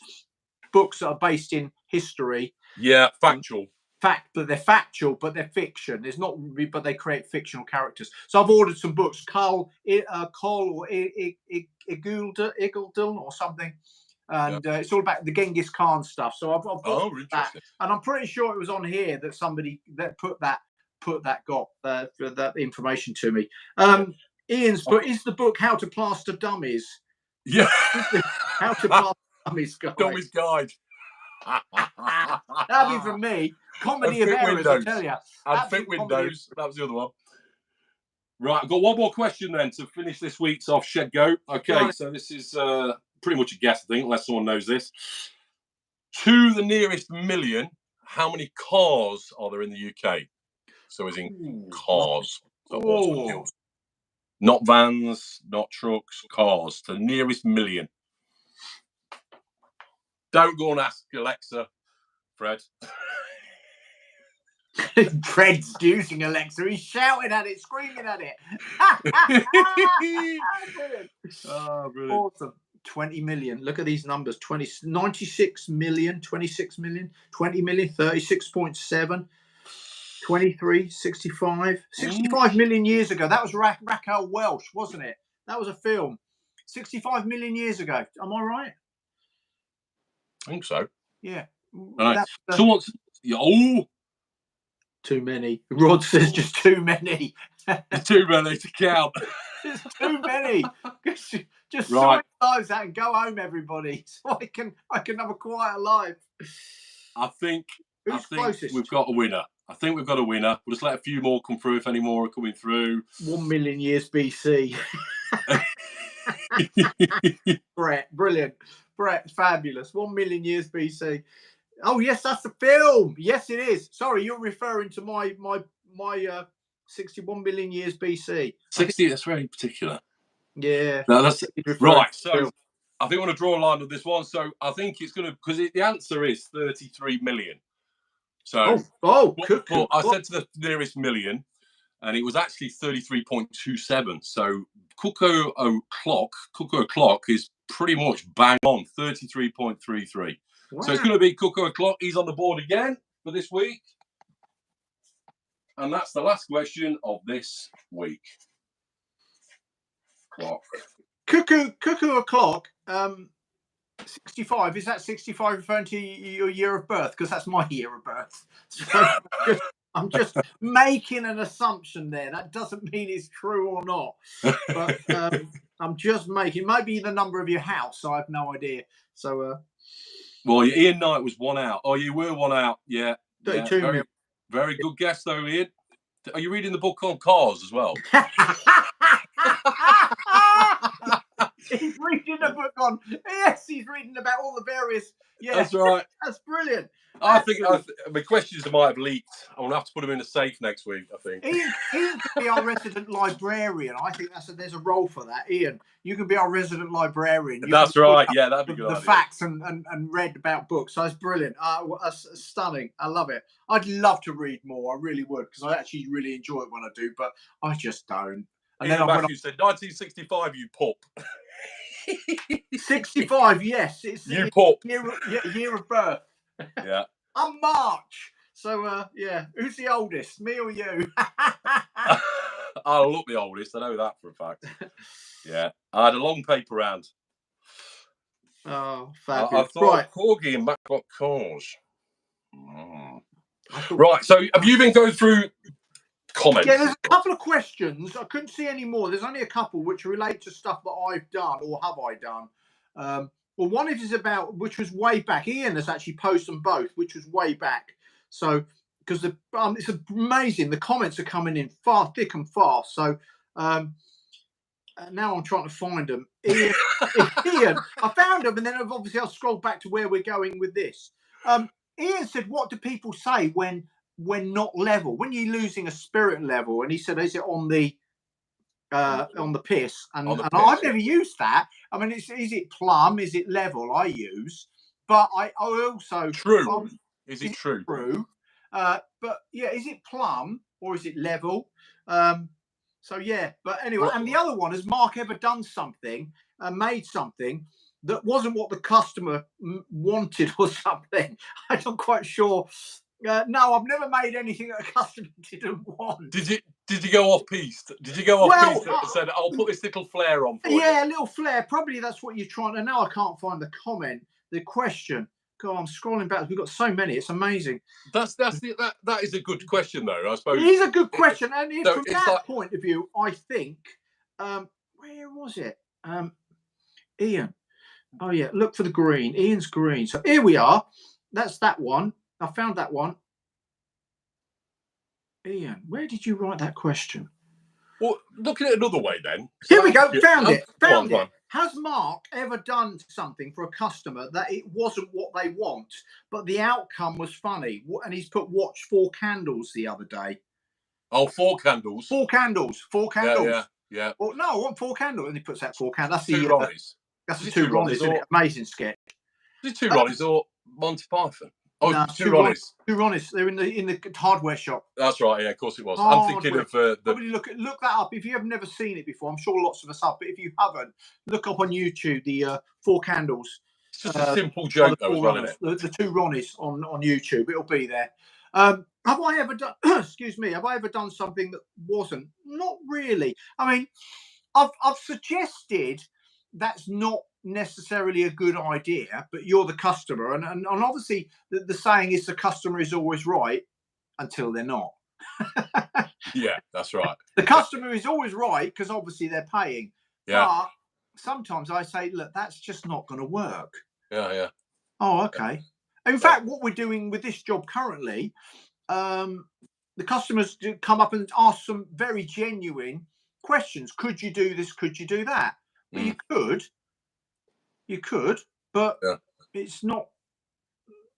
books that are based in history. Yeah, factual. But they're factual, but they're fiction. There's not, but they create fictional characters. So I've ordered some books, Cole or Iggulden or something, and it's all about the Genghis Khan stuff. So I've got that, and I'm pretty sure it was on here that somebody that got that information to me. Ian's book is the book How to Plaster Dummies. Yeah, How to Plaster Dummies Guide. Dummies Guide. That'd be from me. Comedy of errors, I tell you. I'd fit Windows. That was the other one. Right, I've got one more question then to finish this week's Off Shed Go. Okay, right. So this is pretty much a guess, I think, unless someone knows this. To the nearest million, how many cars are there in the UK? So as in cars. Not vans, not trucks, cars. To the nearest million. Don't go and ask Alexa, Fred. Fred's using Alexa. He's shouting at it, screaming at it. Brilliant. Awesome. 20 million. Look at these numbers: 96 million, 26 million, 20 million, 36.7, 23, 65 million years ago. That was Raquel Welch, wasn't it? That was a film 65 million years ago. Am I right? I think so. Yeah. Someone's too many. Rod says just too many. Too many to count. It's too many. Just right. sort lives out and go home, everybody, so I can have a quiet life. I think closest? We've got a winner. I think we've got a winner. We'll just let a few more come through if any more are coming through. 1 million years BC. Brett, brilliant. Brett, fabulous. 1 million years BC. Oh yes, that's the film. Yes, it is. Sorry, you're referring to my 61 million years BC. 60. That's very particular. Yeah. No, that's right. So I think I want to draw a line on this one. So I think it's going to, because the answer is 33 million. So but I said to the nearest million, and it was actually 33.27. So Cuckoo O'Clock is pretty much bang on, 33.33. Wow. So it's going to be Cuckoo O'Clock. He's on the board again for this week. And that's the last question of this week. Clock. Cuckoo O'Clock, 65. Is that 65 referring to your year of birth? Because that's my year of birth. So I'm just making an assumption there. That doesn't mean it's true or not. But I'm just making. Maybe the number of your house. I have no idea. So. Well, Ian Knight was one out. Oh, you were one out. Yeah. 32 million. Very good guess, though, Ian. Are you reading the book on cars as well? He's reading a book on. Yes, he's reading about all the various. Yeah, that's right. That's brilliant. I think my questions might have leaked. I'm gonna have to put them in a safe next week. I think Ian can be our resident librarian. I think there's a role for that. Ian, you can be our resident librarian. That's right. Yeah, that'd be good. The facts and read about books. So that's brilliant. That's stunning. I love it. I'd love to read more. I really would, because I actually really enjoy it when I do, but I just don't. And Ian then Matthews said 1965. You pup. 65. Yes, it's you pup. Year of birth. Yeah. I'm March. So, yeah. Who's the oldest, me or you? I'll look the oldest. I know that for a fact. Yeah. I had a long paper round. Oh, fabulous. I thought Corgi and Matchbox cars. Right. So, have you been going through comments? Yeah, there's a couple of questions. I couldn't see any more. There's only a couple which relate to stuff that I've done or have I done. Well, one is about, which was way back. Ian has actually posted them both, which was way back. So, because it's amazing. The comments are coming in thick and fast. So, now I'm trying to find them. Ian, I found them, and then obviously I'll scroll back to where we're going with this. Ian said, "What do people say when not level? When you're losing a spirit level?" And he said, "Is it on the piss?" And I've never used that. I mean, is it plumb? Is it level? I use, but I also true. Is it true? True. But yeah, is it plumb or is it level? So yeah. But anyway, and the other one, has Mark ever done something, made something that wasn't what the customer wanted or something? I'm not quite sure. No, I've never made anything that a customer didn't want. Did you go off piste? Did you go off piste and said, "I'll put this little flare on for you"? Yeah, a little flare. Probably that's what you're trying to. Now I can't find the comment, the question. God, I'm scrolling back. We've got so many. It's amazing. That is a good question, though. I suppose it is a good question, and from that point of view, I think. Where was it? Ian. Oh yeah, look for the green. Ian's green. So here we are. That's that one. I found that one. Ian, where did you write that question? Well, look at it another way then. Here we go. Found it. Found it. Has Mark ever done something for a customer that it wasn't what they want, but the outcome was funny? And he's put watch 4 candles the other day. Oh, 4 candles. 4 candles. 4 candles. Yeah. Well, no, I want 4 candles. And he puts out 4 candles. That's the 2 Ronnies. That's the 2 Ronnies, isn't it? Amazing sketch. Is it 2 Ronnies or Monty Python? Oh, No, Two Ronnies. Two Ronnies. They're in the hardware shop. That's right. Yeah, of course it was. I'm thinking of the. Probably look that up if you have never seen it before. I'm sure lots of us have, but if you haven't, look up on YouTube the Four Candles. It's just a simple joke, though, as well, isn't it? The Two Ronnies on YouTube. It'll be there. Have I ever done? Excuse me. Have I ever done something that wasn't? Not really. I mean, I've suggested that's not necessarily a good idea, but you're the customer, and obviously the saying is the customer is always right until they're not. Yeah, that's right. The customer is always right because obviously they're paying. Yeah. But sometimes I say, look, that's just not going to work. Yeah. Oh, okay. In fact, what we're doing with this job currently, the customers come up and ask some very genuine questions. Could you do this? Could you do that? Well, you could, but it's not.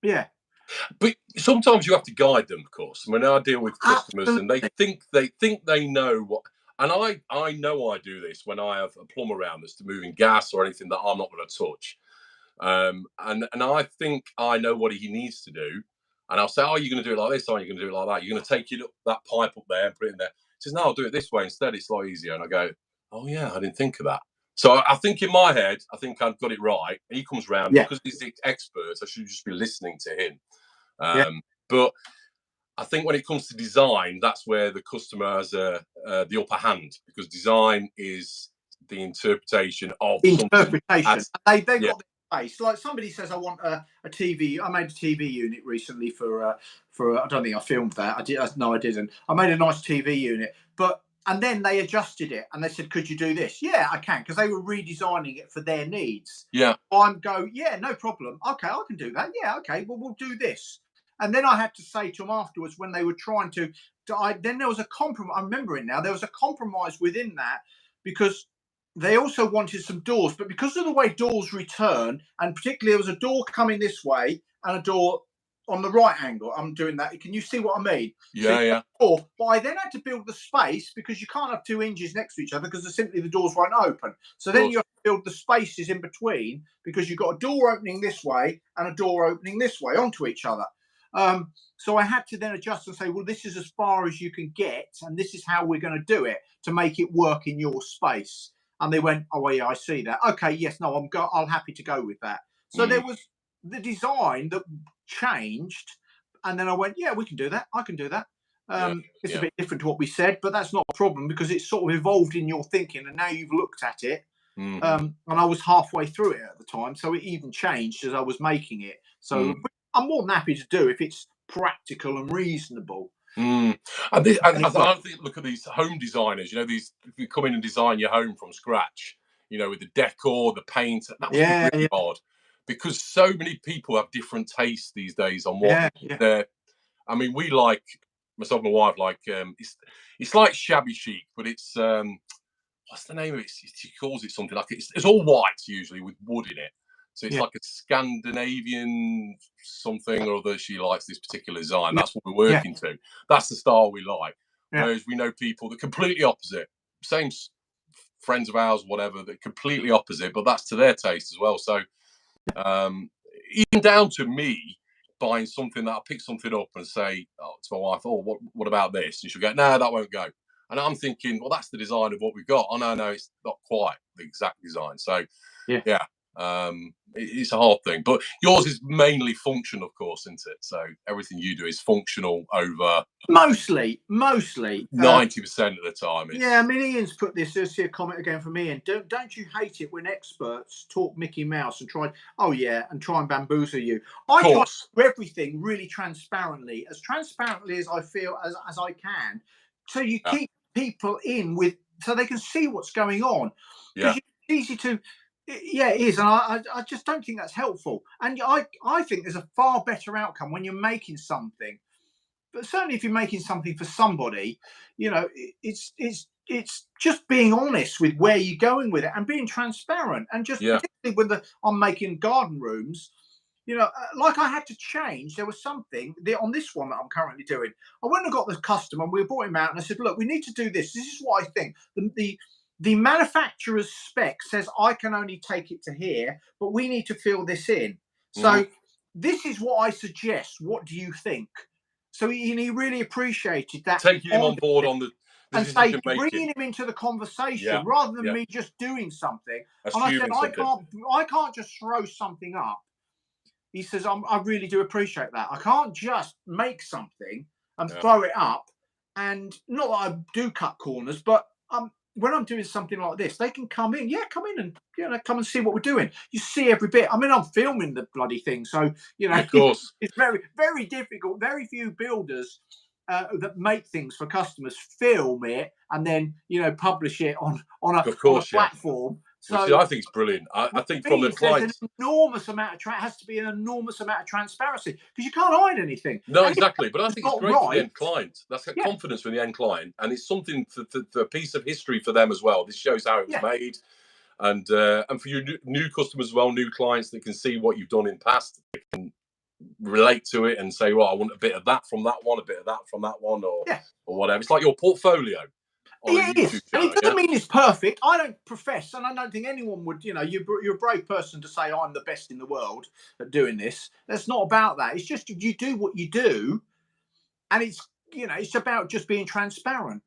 Yeah. But sometimes you have to guide them, of course. I mean, I deal with customers and they think they know what. And I know I do this when I have a plumber around that's moving gas or anything that I'm not going to touch. And I think I know what he needs to do. And I'll say, oh, you're going to do it like this, or you're going to do it like that. You're going to take that pipe up there and put it in there. He says, no, I'll do it this way instead. It's a lot easier. And I go, oh, yeah, I didn't think of that. So I think in my head, I think I've got it right. He comes round because he's the expert. I should just be listening to him. But I think when it comes to design, that's where the customer has the upper hand, because design is the interpretation of interpretation. They've got the space. Like somebody says, I want a TV. I made a TV unit recently for I don't think I filmed that. No, I didn't. I made a nice TV unit, and then they adjusted it and they said, could you do this? Yeah, I can, because they were redesigning it for their needs. Yeah. Yeah, no problem. Okay, I can do that. Yeah, okay, well, we'll do this. And then I had to say to them afterwards when they were trying to then there was a compromise. I remember it now. There was a compromise within that because they also wanted some doors, but because of the way doors return, and particularly there was a door coming this way and a door on the right angle. I'm doing that. Can you see what I mean? Yeah. But I then had to build the space because you can't have two hinges next to each other because simply the doors won't open. So then you have to build the spaces in between because you've got a door opening this way and a door opening this way onto each other. So I had to then adjust and say, well, this is as far as you can get, and this is how we're going to do it to make it work in your space. And they went, oh, well, yeah, I see that. Okay, yes, no, I'm happy to go with that. So there was the design that changed, and then I went, yeah, we can do that. I can do that. It's a bit different to what we said, but that's not a problem because it's sort of evolved in your thinking, and now you've looked at it. And I was halfway through it at the time, so it even changed as I was making it. So I'm more than happy to do if it's practical and reasonable. I think, look at these home designers. You know, if you come in and design your home from scratch, you know, with the decor, the paint, that was really hard because so many people have different tastes these days on what they're. I mean, we like, myself and my wife like it's like shabby chic, but it's what's the name of it? She calls it something like it's all white usually with wood in it. So it's like a Scandinavian something or other. She likes this particular design. That's what we're working to. That's the style we like. Whereas we know people that are completely opposite. Same friends of ours, whatever, that are completely opposite, but that's to their taste as well. So even down to me buying something that I pick something up and say to my wife, oh, what about this? And she'll go, no, that won't go. And I'm thinking, well, that's the design of what we've got. Oh, no, it's not quite the exact design. So, it's a hard thing. But yours is mainly function, of course, isn't it? So everything you do is functional over... Mostly. 90% of the time. I mean, Ian's put this. There's a comment again from Ian. Don't you hate it when experts talk Mickey Mouse and try and bamboozle you? I try to do everything really transparently as I feel as I can. So you keep people in with, so they can see what's going on. Because it's easy to... Yeah, it is, and I just don't think that's helpful. And I think there's a far better outcome when you're making something. But certainly, if you're making something for somebody, you know, it's just being honest with where you're going with it and being transparent. And just particularly when I'm making garden rooms, you know, like I had to change. There was something on this one that I'm currently doing. I went and got the customer, and we brought him out, and I said, look, we need to do this. This is what I think. The manufacturer's spec says I can only take it to here, but we need to fill this in. So this is what I suggest. What do you think? So he really appreciated that. Taking him on board on the and decision bringing making. him into the conversation rather than me just doing something. Assuming and I said, I can't just throw something up. He says, I really do appreciate that. I can't just make something and throw it up. And not that I do cut corners, but when I'm doing something like this, they can come in. Yeah, come in and come and see what we're doing. You see every bit. I mean, I'm filming the bloody thing, so of course, it's very, very difficult. Very few builders that make things for customers film it and then publish it on a platform. So I think it's brilliant. I think from the clients, an enormous amount of has to be an enormous amount of transparency because you can't hide anything. No, exactly. But I think it's great for the end client. That's confidence for the end client, and it's something for a piece of history for them as well. This shows how it was made, and for your new customers as well, new clients that can see what you've done in the past, they can relate to it and say, "Well, I want a bit of that from that one, a bit of that from that one, or whatever." It's like your portfolio. It is. And it doesn't mean it's perfect. I don't profess, and I don't think anyone would. You're a brave person to say I'm the best in the world at doing this. That's not about that. It's just you do what you do, and it's about just being transparent.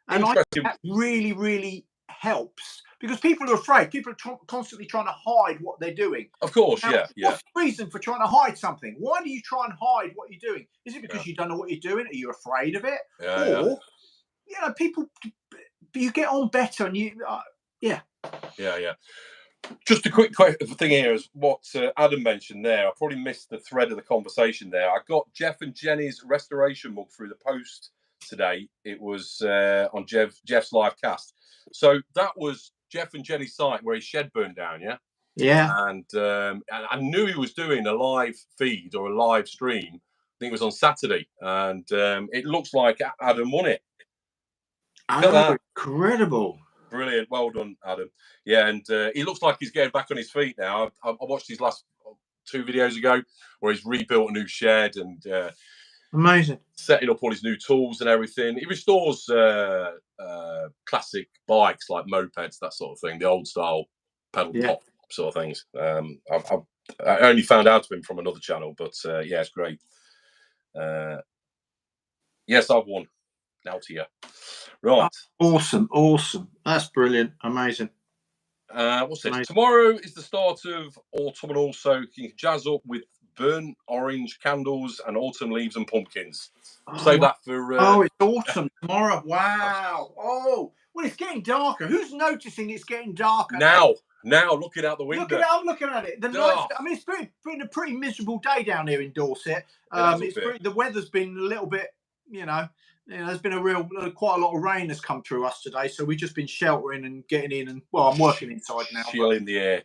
And I think that really, really helps because people are afraid. People are constantly trying to hide what they're doing. Of course, now, What's the reason for trying to hide something? Why do you try and hide what you're doing? Is it because you don't know what you're doing? Are you afraid of it? Or people, you get on better and yeah. Just a quick thing here is what Adam mentioned there. I probably missed the thread of the conversation there. I got Jeff and Jenny's restoration mug through the post today. It was on Jeff's live cast. So that was Jeff and Jenny's site where his shed burned down, and I knew he was doing a live feed or a live stream. I think it was on Saturday, and it looks like Adam won it. Oh, incredible. Brilliant. Well done, Adam. Yeah, and he looks like he's getting back on his feet now. I watched his last 2 videos ago where he's rebuilt a new shed and amazing, setting up all his new tools and everything. He restores classic bikes like mopeds, that sort of thing, the old style pedal pop sort of things. I only found out of him from another channel, but it's great. Yes, I've won. Now to you. Right. Awesome. That's brilliant. Amazing. What's this? Amazing. Tomorrow is the start of autumnal, so you can jazz up with burnt orange candles and autumn leaves and pumpkins. Save that for... it's autumn tomorrow. Wow. Oh, well, it's getting darker. Who's noticing it's getting darker? Now, looking out the window. I'm looking at it. It's been a pretty miserable day down here in Dorset. The weather's been a little bit, there's been quite a lot of rain has come through us today, so we've just been sheltering and getting in. And I'm working inside now. Chill in the air.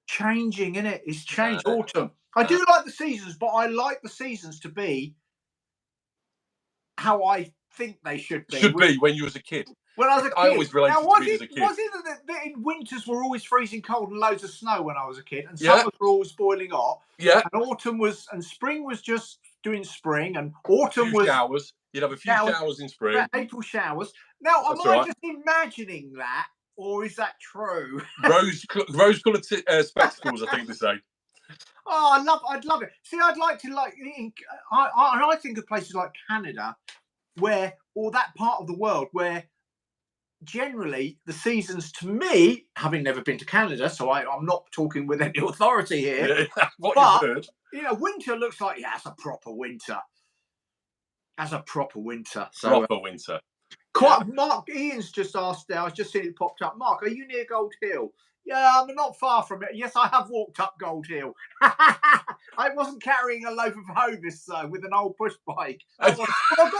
Changing, isn't it? It's changed. Autumn. I do like the seasons, but I like the seasons to be how I think they should be. When you was a kid. When I was a kid. I always related to being as a kid. Was it that in winters were always freezing cold and loads of snow when I was a kid, and summers were always boiling hot? Yeah. And spring was just doing spring, and autumn was showers. You'd have a few showers in spring. April showers. Now, am I just imagining that, or is that true? Rose-coloured spectacles, I think they say. Oh, I'd love it. See, I'd like to I think of places like Canada, or that part of the world where generally the seasons, to me, having never been to Canada, so I'm not talking with any authority here. You've heard. Winter looks like that's a proper winter. So, proper winter. Mark Ian's just asked there. I've just seen it popped up. Mark, are you near Gold Hill? Yeah, I'm not far from it. Yes, I have walked up Gold Hill. I wasn't carrying a loaf of Hovis though, with an old push bike. I've got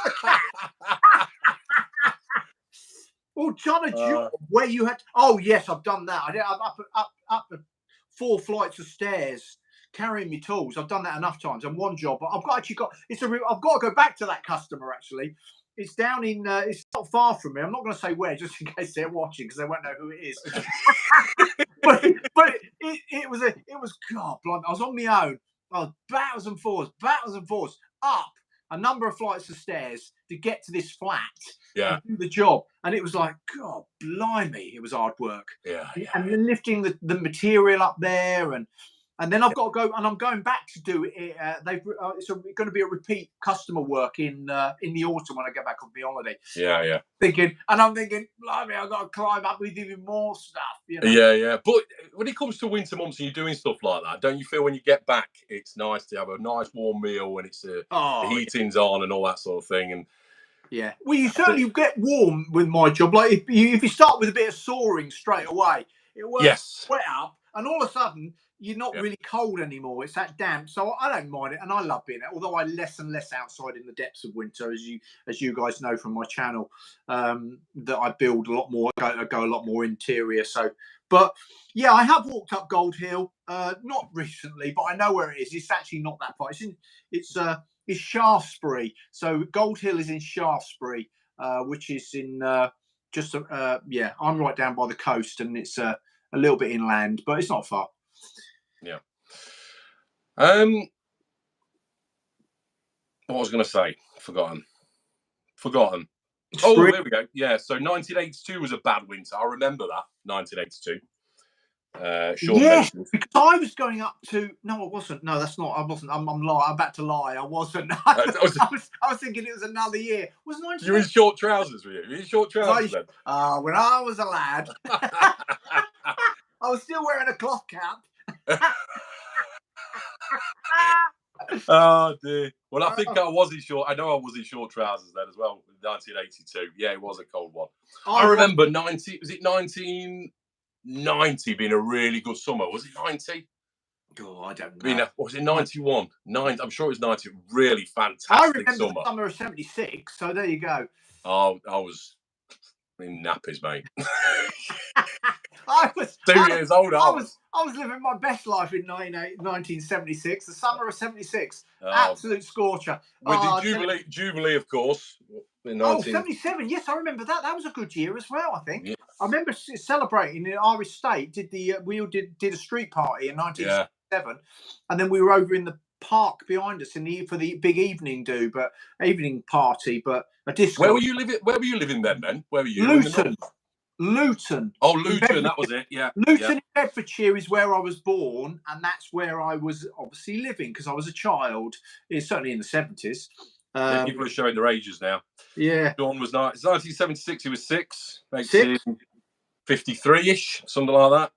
a cat. Well, John, where you had? Oh yes, I've done that. I'm up 4 flights of stairs carrying my tools. I've done that enough times. And one job, but I've got to go back to that customer actually. It's down in. It's not far from me. I'm not going to say where, just in case they're watching, because they won't know who it is. but it was God, blimey, I was on my own. I was backwards and forwards up a number of flights of stairs to get to this flat. Yeah. And do the job, and it was like, God, blimey, it was hard work. Yeah. And then lifting the material up there, and And then I've got to go, and I'm going back to do it. It's going to be a repeat customer work in the autumn when I get back on the holiday. Yeah. I'm thinking, blimey, I've got to climb up with even more stuff. You know? Yeah. But when it comes to winter months and you're doing stuff like that, don't you feel when you get back, it's nice to have a nice warm meal when it's the heating's on and all that sort of thing? And yeah, well, you certainly get warm with my job. Like if you start with a bit of soaring straight away, it works wet up, and all of a sudden you're not really cold anymore. It's that damp, so I don't mind it, and I love being it. Although I less and less outside in the depths of winter, as you guys know from my channel, that I build a lot more. I go a lot more interior. So, but yeah, I have walked up Gold Hill, not recently, but I know where it is. It's actually not that far. It's Shaftesbury. So Gold Hill is in Shaftesbury, which is in I'm right down by the coast, and it's a little bit inland, but it's not far. Yeah. What I was going to say, forgotten. Oh, there we go. Yeah, so 1982 was a bad winter. I remember that, 1982. Yes, because I was going up to. No, I wasn't. No, that's not. I wasn't. I'm lying. I'm about to lie. I wasn't. I was thinking it was another year. Was 1982? You were in short trousers, were you? You in short trousers then? When I was a lad, I was still wearing a cloth cap. Oh dear. Well, I think I was in short. I know I was in short trousers then as well. 1982. Yeah, it was a cold one. I remember 90. Was it 1990 being a really good summer? Was it 90? Oh, I don't know. Was it 91? I'm sure it was 90. Really fantastic I remember summer. The summer of 76. So there you go. Oh, I was in nappies, mate. I was 2 years old. I was living my best life in 1976, the summer of 76. Absolute scorcher. With the Jubilee, of course. 77. Yes, I remember that. That was a good year as well, I think. Yeah. I remember celebrating in our estate. We all did a street party in 1977, and then we were over in the park behind us for the big evening party, but a disco. Where were you living? then? Where were you? Luton. Oh, Luton, that was it. Yeah. Luton in Bedfordshire is where I was born, and that's where I was obviously living because I was a child. It's certainly in the 70s. People are showing their ages now. Yeah. Dawn was 1976. He was 6. Makes him 53-ish, something like that.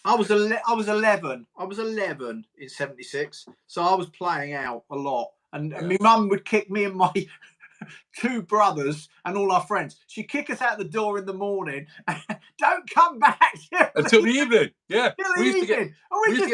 I was 11. I was 11 in 76, so I was playing out a lot, and my mum would kick me and my 2 brothers and all our friends. She'd kick us out the door in the morning. Don't come back until the evening. Yeah, we used to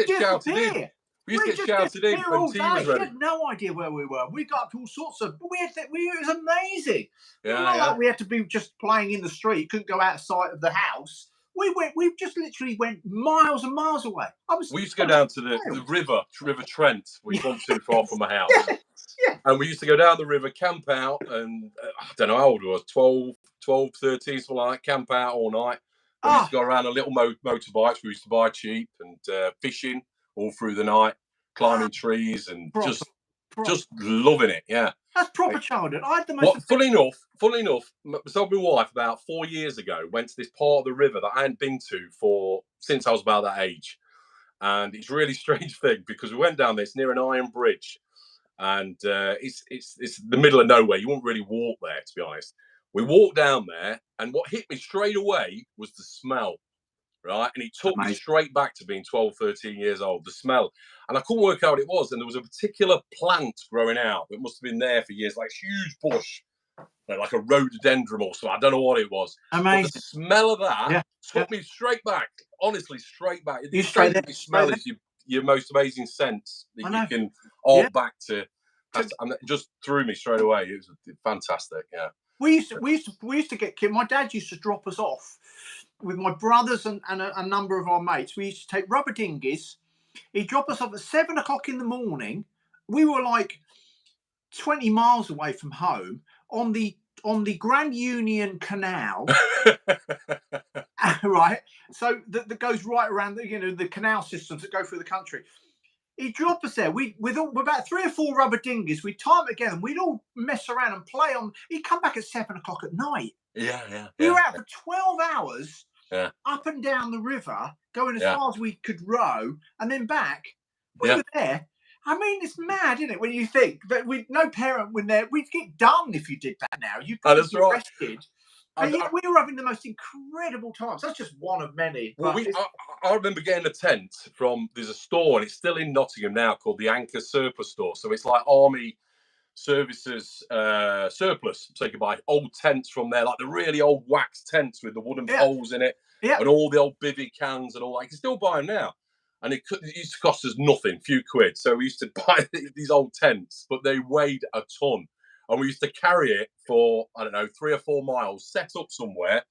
get shouted in. We used to get shouted in when tea was ready. We had no idea where we were. We got up to all sorts of. It was amazing. Yeah, we had to be just playing in the street. Couldn't go outside of the house. We just literally went miles and miles away. We used to go down to the River Trent, which wasn't too far from my house. Yeah. And we used to go down the river, camp out, and I don't know how old I was, 12, 13, something like that, camp out all night. We used to go around on little motorbikes we used to buy cheap, and fishing all through the night, climbing trees, and just loving it. Yeah. That's proper childhood. I had the most. Funny enough, myself and my wife about 4 years ago went to this part of the river that I hadn't been to since I was about that age. And it's a really strange thing because we went down there, it's near an iron bridge. And it's the middle of nowhere. You wouldn't really walk there, to be honest. We walked down there, and what hit me straight away was the smell, right? And it took me straight back to being 12, 13 years old, the smell. And I couldn't work out what it was. And there was a particular plant growing out that must have been there for years, like a huge bush, like a rhododendron or something. I don't know what it was. Amazing. But the smell of that took me straight back, honestly, straight back. You straight there. Smell is your most amazing sense that you can back to, and it just threw me straight away. It was fantastic. Yeah, we used to get kids. My dad used to drop us off with my brothers and a number of our mates. We used to take rubber dinghies. He'd drop us off at 7 o'clock in the morning. We were like 20 miles away from home on the Grand Union Canal. Right, so that goes right around the canal systems that go through the country. He'd drop us there. With about 3 or 4 rubber dinghies, we'd tie them together and we'd all mess around and play on. He'd come back at 7 o'clock at night. Yeah. We were out for 12 hours Yeah. up and down the river, going as Yeah. far as we could row, and then back. We Yeah. were there. I mean, it's mad, isn't it? When you think that no parent when there, we'd get done if you did that now. You'd probably That's be right. arrested. But yeah, we were having the most incredible times. That's just one of many. Well, But I remember getting a tent from, there's a store, and it's still in Nottingham now, called the Anchor Surplus Store. So it's like Army Services surplus. So you can buy old tents from there, like the really old wax tents with the wooden poles in it, and all the old bivvy cans and all that. You can still buy them now. And it used to cost us nothing, few quid. So we used to buy these old tents, but they weighed a ton. And we used to carry it for, I don't know, 3 or 4 miles, set up somewhere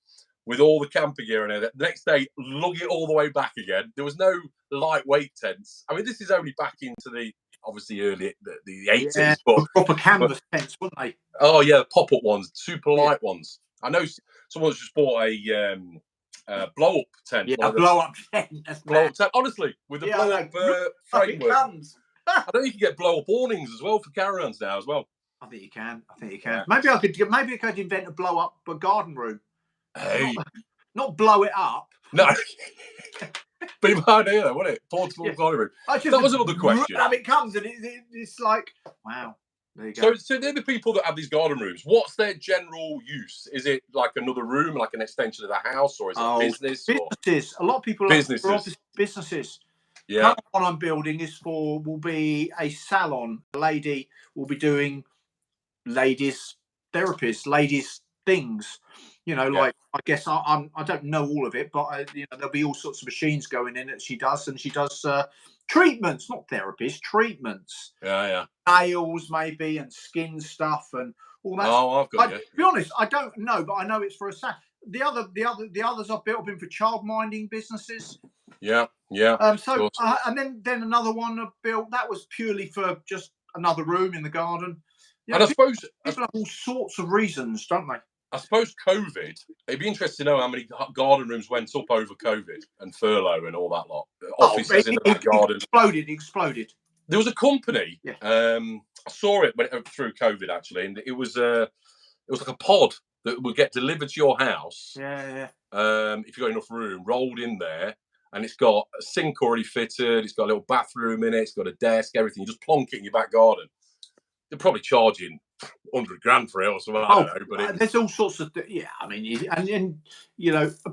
with all the camping gear in it. The next day, lug it all the way back again. There was no lightweight tents. I mean, this is only back into the, obviously, early the 80s. But proper canvas tents, weren't they? Oh, yeah, pop-up ones, super light ones. I know someone's just bought a blow-up tent. Yeah, a blow-up tent. Blow-up tent, honestly, with a blow-up framework. I don't think you can get blow-up awnings as well for caravans now as well. I think you can. Yeah. Maybe I could invent a blow-up garden room. Hey, not blow it up. No, be my idea, though, wasn't it? Portable garden room. That was another question. It comes and it's like, wow. There you go. So they're the people that have these garden rooms. What's their general use? Is it like another room, like an extension of the house, or is it business? Businesses. A lot of people businesses. Businesses. Yeah. The one I'm building will be a salon. A lady will be doing ladies therapies, ladies things. You know, like I guess I don't know all of it, but there'll be all sorts of machines going in that she does, and she does treatments, not therapies, treatments. Yeah. Nails maybe, and skin stuff, and all that. Oh, I've got you. To be honest, I don't know, but I know it's for a the others I've built have been for child minding businesses. Yeah. And then another one I built that was purely for just another room in the garden. And I suppose people have all sorts of reasons, don't they? I suppose COVID, it'd be interesting to know how many garden rooms went up over COVID and furlough and all that lot. Offices in the back garden. Exploded. There was a company, I saw it through COVID actually, and it was like a pod that would get delivered to your house. Yeah. If you got enough room, rolled in there, and it's got a sink already fitted, it's got a little bathroom in it, it's got a desk, everything. You just plonk it in your back garden. They're probably charging $100,000 for it or something. I don't know, but there's all sorts of I mean, and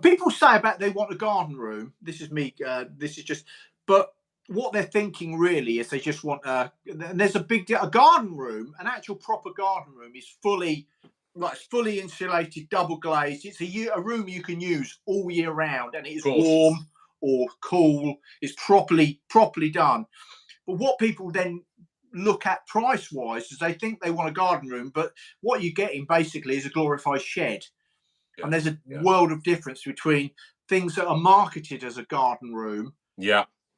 people say about they want a garden room. This is me. This is just, but what they're thinking really is they just want there's a garden room, an actual proper garden room is fully insulated, double glazed. It's a room you can use all year round, and it is warm or cool. It's properly done. But what people then look at price wise is they think they want a garden room, but what you're getting basically is a glorified shed. And there's a world of difference between things that are marketed as a garden room,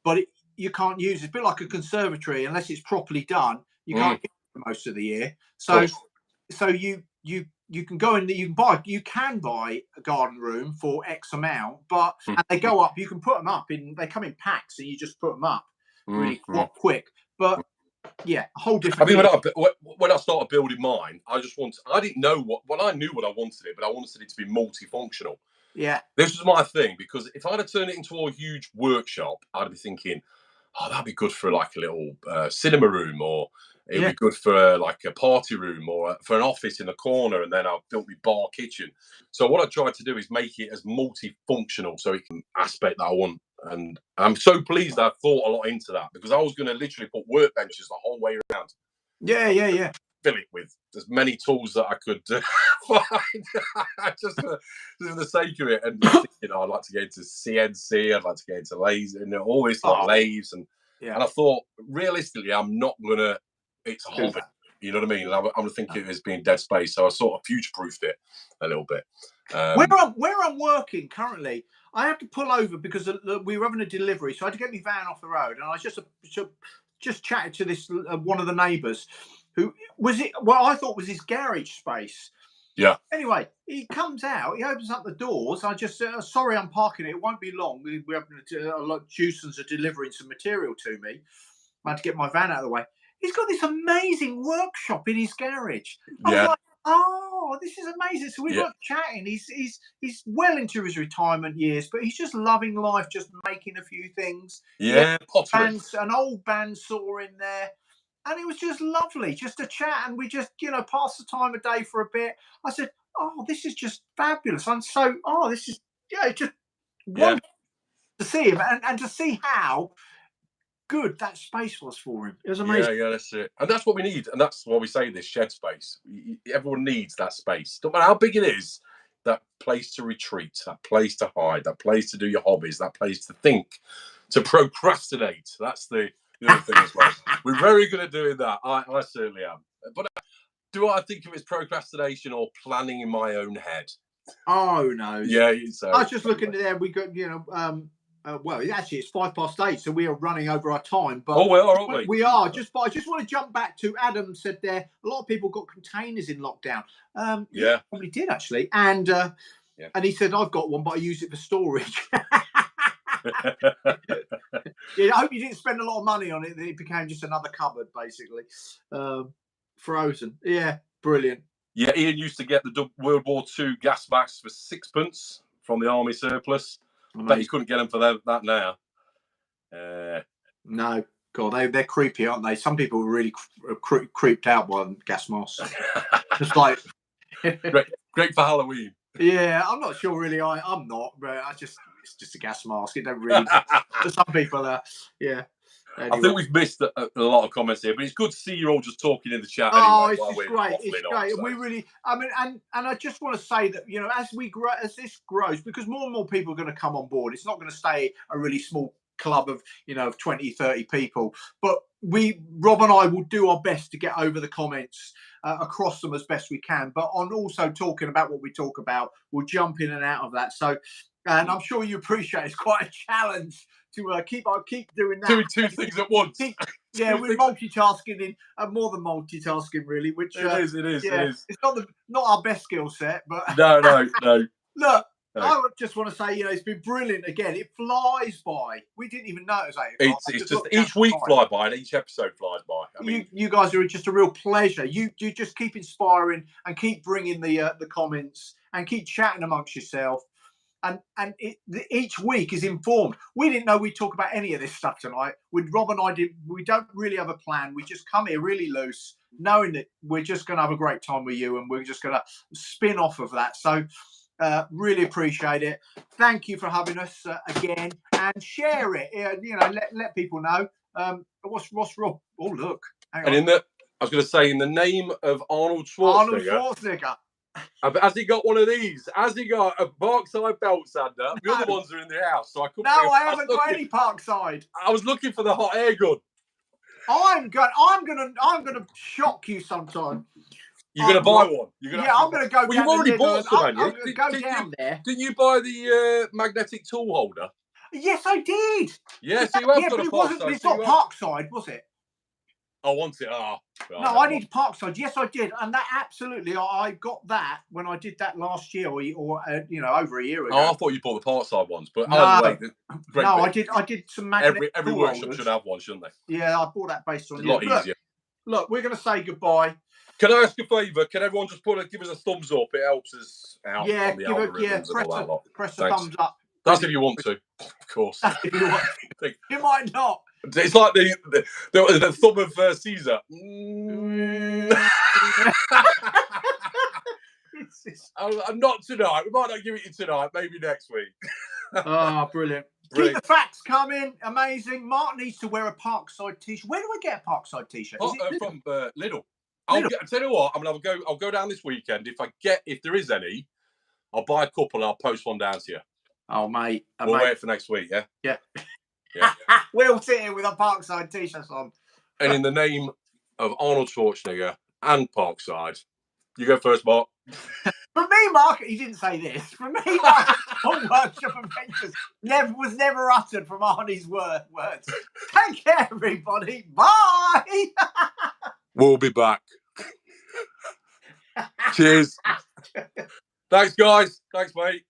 but you can't use it. It's a bit like a conservatory unless it's properly done. You can't get it most of the year. So you can go in, you can buy a garden room for X amount, but and they go up. You can put them up they come in packs, and you just put them up really quite quick. But a whole different. I mean, when I started building mine, I didn't know I knew what I wanted it, but I wanted it to be multifunctional. Yeah. This was my thing, because if I'd have turned it into a huge workshop, I'd be thinking, oh, that'd be good for like a little cinema room, or it'd be good for like a party room, or for an office in the corner, and then I've built my bar kitchen. So what I tried to do is make it as multifunctional, so it can aspect that I want. And I'm so pleased I thought a lot into that, because I was going to literally put workbenches the whole way around. Yeah. Fill it with as many tools that I could find, just for the sake of it. And I'd like to get into CNC, I'd like to get into laser, and all this like lathes, and I thought realistically, I'm not gonna. It's a hobby, you know what I mean? I'm thinking it as being dead space, so I sort of future-proofed it a little bit. Where I'm working currently, I have to pull over because we were having a delivery, so I had to get my van off the road, and I just chatted to this one of the neighbours who was it. Well, I thought was his garage space. Yeah. Anyway, he comes out, he opens up the doors. I just said, sorry, I'm parking it. It won't be long. We're having a lot. Jusons are delivering some material to me. I had to get my van out of the way. He's got this amazing workshop in his garage. I Oh, this is amazing. So we Yeah. got chatting. He's well into his retirement years, but he's just loving life, just making a few things. Yeah, pottery. An old bandsaw in there. And it was just lovely, just to chat. And we just, passed the time of day for a bit. I said, oh, this is just fabulous. I'm so, this is, just wonderful to see him and to see how good that space was for him. It was amazing. Yeah, that's it. And that's what we need. And that's why we say this shed space. Everyone needs that space. No matter how big it is, that place to retreat, that place to hide, that place to do your hobbies, that place to think, to procrastinate. That's the other thing as well. We're very good at doing that. I certainly am. But do I think of it as procrastination or planning in my own head? Oh, no. Yeah. So, I was just looking there. We got, well, actually, it's 8:05, so we are running over our time. But aren't we? We are. But I just want to jump back to Adam said there. A lot of people got containers in lockdown. Yeah, probably did actually, and he said I've got one, but I use it for storage. Yeah, I hope you didn't spend a lot of money on it. That it became just another cupboard, basically. Frozen. Yeah, brilliant. Yeah, Ian used to get the World War II gas masks for 6p from the army surplus. I bet you couldn't get them for that now. No, God, they're creepy, aren't they? Some people were really creeped out by gas masks. Just like great for Halloween. Yeah, I'm not sure really. I'm not, but it's just a gas mask. It don't really. For some people, yeah. Anyway. I think we've missed a lot of comments here, but it's good to see you all just talking in the chat. Oh, anyway, it's great. It's great. So. We really, I mean, and I just want to say that, as we grow, as this grows, because more and more people are going to come on board. It's not going to stay a really small club of, of 20, 30 people. But Rob and I will do our best to get over the comments across them as best we can. But on also talking about what we talk about, we'll jump in and out of that. So, and I'm sure you appreciate it's quite a challenge to keep doing that. Doing two things at once. We're multitasking more than multitasking, really. Which it is. It's not our best skill set, but no. Look, I just want to say, it's been brilliant. Again, it flies by. We didn't even notice 8 o'clock. It's just each week fly by and each episode flies by. I mean, you guys are just a real pleasure. You just keep inspiring and keep bringing the comments and keep chatting amongst yourself. And each week is informed. We didn't know we'd talk about any of this stuff tonight. With Rob and I, we don't really have a plan. We just come here really loose, knowing that we're just going to have a great time with you, and we're just going to spin off of that. So, really appreciate it. Thank you for having us again, and share it. Let people know. What's Rob? Oh, look. Hang on. I was going to say, in the name of Arnold Schwarzenegger. Has he got one of these? Has he got a Parkside belt sander? The other ones are in the house, so I couldn't. No, I haven't got any Parkside. I was looking for the hot air gun. I'm gonna shock you sometime. You're gonna buy one. I'm gonna go. Well, you've already bought some, haven't you? Go down there. Didn't you buy the magnetic tool holder? Yes, I did. Yeah, so you have got a Parkside. It's not Parkside, was it? I want it. No, I need Parkside. Yes, I did, and that absolutely. I got that when I did that last year, or over a year ago. Oh, I thought you bought the Parkside ones, but either way, I did some magnetic. Every workshop should have one, shouldn't they? Yeah, I bought that based on a lot easier. Look, we're going to say goodbye. Can I ask a favour? Can everyone just give us a thumbs up? It helps us out. Yeah, on the algorithms press a thumbs up. That's if you want to, of course. You might not. It's like the thumb of Caesar. I'm not tonight. We might not give it you tonight. Maybe next week. Brilliant. Keep the facts coming. Amazing. Mark needs to wear a Parkside t-shirt. Where do I get a Parkside t-shirt? From Lidl. I'll tell you what. I'll go down this weekend. If there is any, I'll buy a couple and I'll post one down to you. Oh, mate. We'll wait for next week, yeah? Yeah. We'll sit here with a Parkside t-shirt on. And in the name of Arnold Schwarzenegger and Parkside, you go first, Mark. For me, Mark, he didn't say this. For me, Mark, all Workshop Adventures was never uttered from Arnie's words. Take care, everybody. Bye. We'll be back. Cheers. Thanks, guys. Thanks, mate.